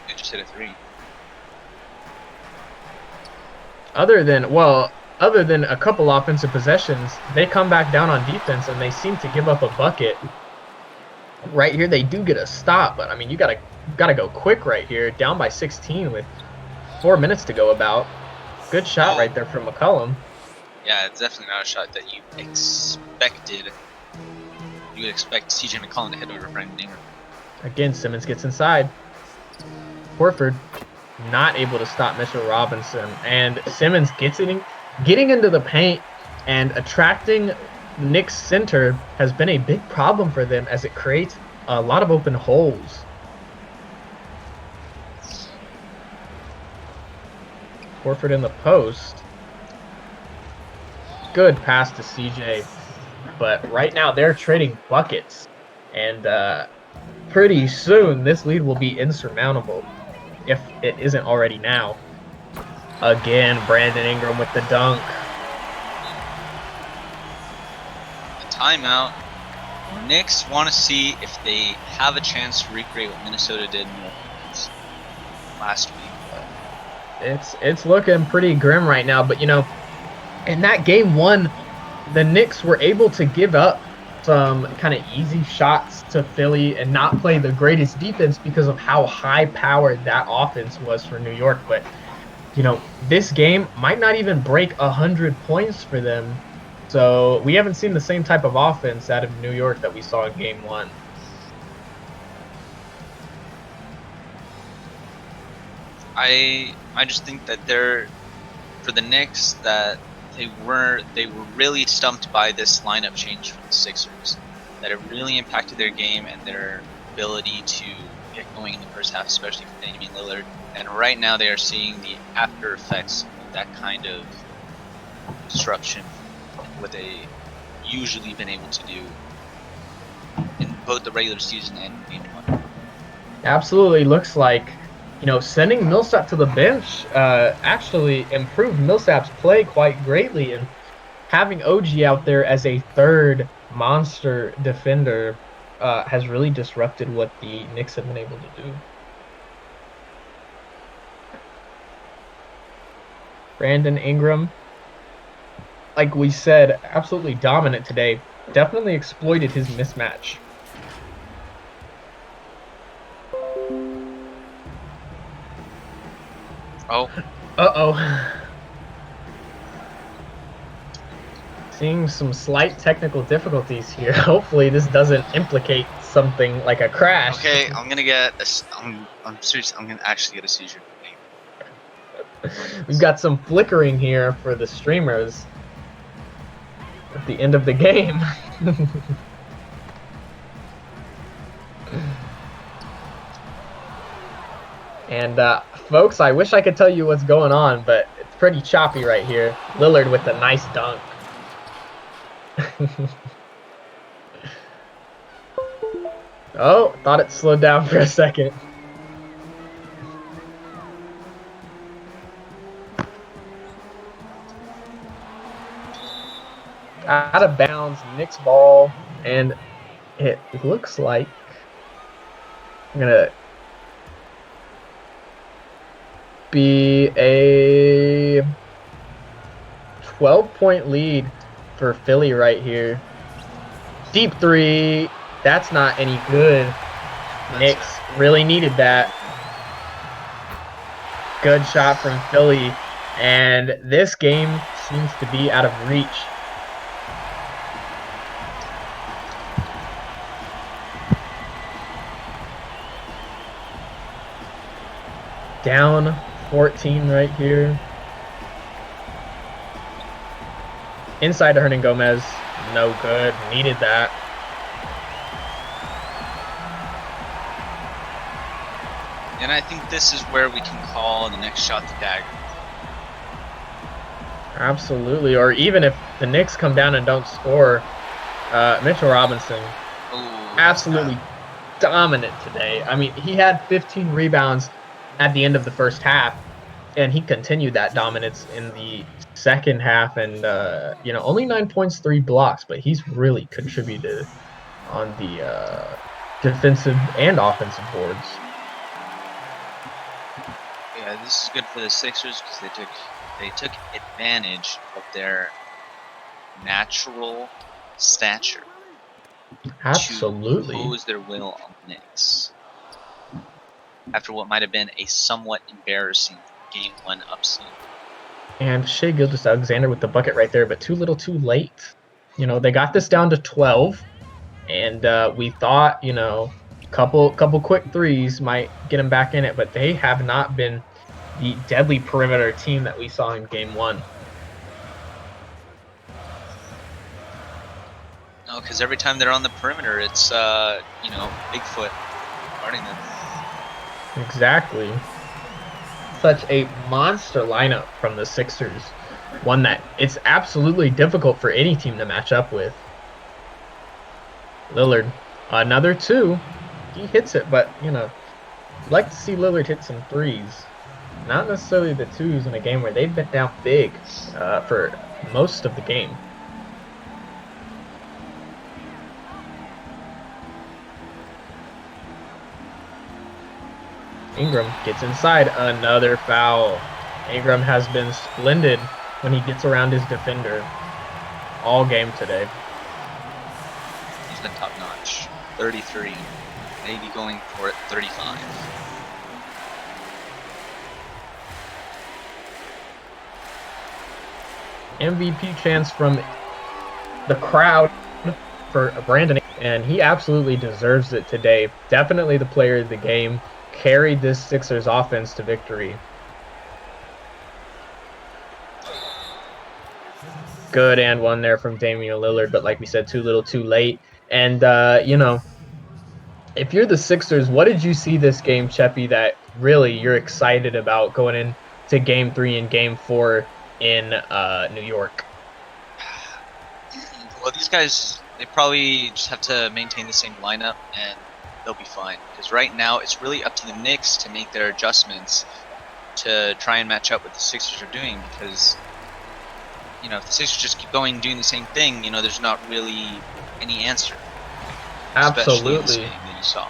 They just hit a 3. Other than a couple offensive possessions, they come back down on defense and they seem to give up a bucket. right here they do get a stop, but I mean you gotta go quick right here. Down by 16 with 4 minutes to go about. Good shot right there from McCullum. Yeah, it's definitely not a shot that you expected. You would expect CJ McCollum to hit over Brandon Ingram. Again, Simmons gets inside. Horford not able to stop Mitchell Robinson, and Simmons getting into the paint and attracting Knicks center has been a big problem for them as it creates a lot of open holes. Horford in the post. Good pass to CJ, but right now they're trading buckets, and pretty soon this lead will be insurmountable if it isn't already now. Again, Brandon Ingram with the dunk. A timeout. Knicks want to see if they have a chance to recreate what Minnesota did last week. It's looking pretty grim right now, but you know, in that game one, the Knicks were able to give up some kind of easy shots to Philly and not play the greatest defense because of how high powered that offense was for New York. But you know, this game might not even break 100 points for them. So we haven't seen the same type of offense out of New York that we saw in game one. I just think that for the Knicks that they were really stumped by this lineup change from the Sixers. That it really impacted their game and their ability to get going in the first half, especially for Damian Lillard. And right now they are seeing the after effects of that kind of disruption, what they usually been able to do in both the regular season and game one. Absolutely looks like, you know, sending Millsap to the bench actually improved Millsap's play quite greatly, and having OG out there as a third monster defender has really disrupted what the Knicks have been able to do. Brandon Ingram, like we said, absolutely dominant today. Definitely exploited his mismatch. Oh. Uh-oh. Seeing some slight technical difficulties here. Hopefully this doesn't implicate something like a crash. Okay, I'm gonna get I'm serious. I'm gonna actually get a seizure. We've got some flickering here for the streamers at the end of the game. And folks, I wish I could tell you what's going on, but it's pretty choppy right here. Lillard with a nice dunk. Oh, thought it slowed down for a second. Out of bounds, Knicks ball, and it looks like I'm gonna be a 12-point lead for Philly right here. Deep three. That's not any good. Knicks really needed that. Good shot from Philly. And this game seems to be out of reach. Down 14 right here. Inside to Hernan Gomez. No good. Needed that. And I think this is where we can call the next shot the dagger. Absolutely. Or even if the Knicks come down and don't score, Mitchell Robinson, absolutely dominant today. I mean, he had 15 rebounds at the end of the first half, and he continued that dominance in the second half. And, you know, only 9 points, 3 blocks, but he's really contributed on the defensive and offensive boards. Yeah, this is good for the Sixers because they took advantage of their natural stature Absolutely. to impose their will on the Knicks after what might have been a somewhat embarrassing Game 1 upset. And Shea Gilgeous-Alexander with the bucket right there, but too little too late. You know, they got this down to 12, and we thought, you know, couple quick threes might get them back in it, but they have not been the deadly perimeter team that we saw in Game 1. No, because every time they're on the perimeter, it's, you know, Bigfoot guarding them. Exactly. Such a monster lineup from the Sixers. One that it's absolutely difficult for any team to match up with. Lillard, another two. He hits it, but, you know, I'd like to see Lillard hit some threes. Not necessarily the twos in a game where they've been down big for most of the game. Ingram gets inside, another foul. Ingram has been splendid when he gets around his defender all game today. He's been top notch. 33, maybe going for it 35. MVP chance from the crowd for Brandon, and he absolutely deserves it today. Definitely the player of the game. Carried this Sixers offense to victory. Good and one there from Damian Lillard, but like we said, too little, too late. And, you know, if you're the Sixers, what did you see this game, Cheppy, that really you're excited about going into Game 3 and Game 4 in New York? Well, these guys, they probably just have to maintain the same lineup and they'll be fine. Because right now, it's really up to the Knicks to make their adjustments to try and match up what the Sixers are doing. Because, you know, if the Sixers just keep going doing the same thing, you know, there's not really any answer. Especially in this Absolutely. game that you saw.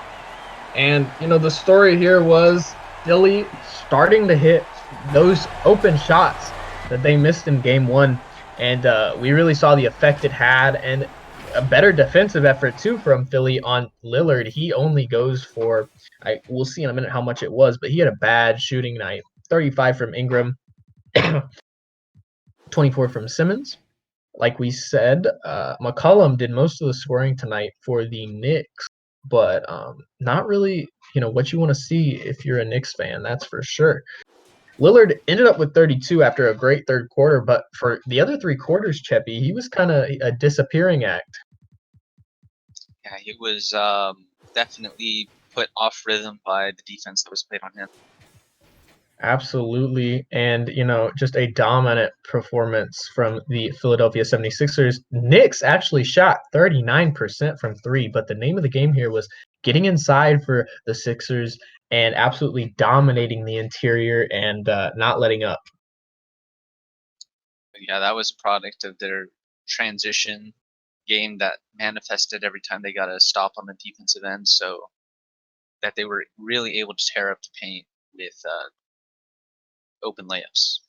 And, you know, the story here was Philly starting to hit those open shots that they missed in Game 1. And we really saw the effect it had, and a better defensive effort, too, from Philly on Lillard. He only goes for, we'll see in a minute how much it was, but he had a bad shooting night. 35 from Ingram, 24 from Simmons. Like we said, McCollum did most of the scoring tonight for the Knicks, but not really, you know, what you want to see if you're a Knicks fan, that's for sure. Lillard ended up with 32 after a great third quarter, but for the other three quarters, Cheppy, he was kind of a disappearing act. Yeah, he was definitely put off rhythm by the defense that was played on him. Absolutely. And, you know, just a dominant performance from the Philadelphia 76ers. Knicks actually shot 39% from three, but the name of the game here was getting inside for the Sixers and absolutely dominating the interior and not letting up. But yeah, that was a product of their transition game that manifested every time they got a stop on the defensive end, so that they were really able to tear up the paint with open layups.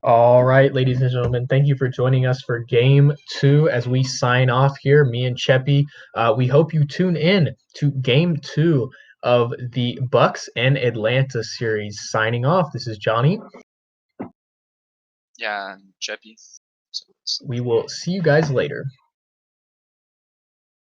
All right, ladies and gentlemen, thank you for joining us for Game 2 as we sign off here, me and Cheppy. We hope you tune in to Game 2 of the Bucks and Atlanta series. Signing off, this is Johnny. Yeah, and Cheppy. So We will see you guys later.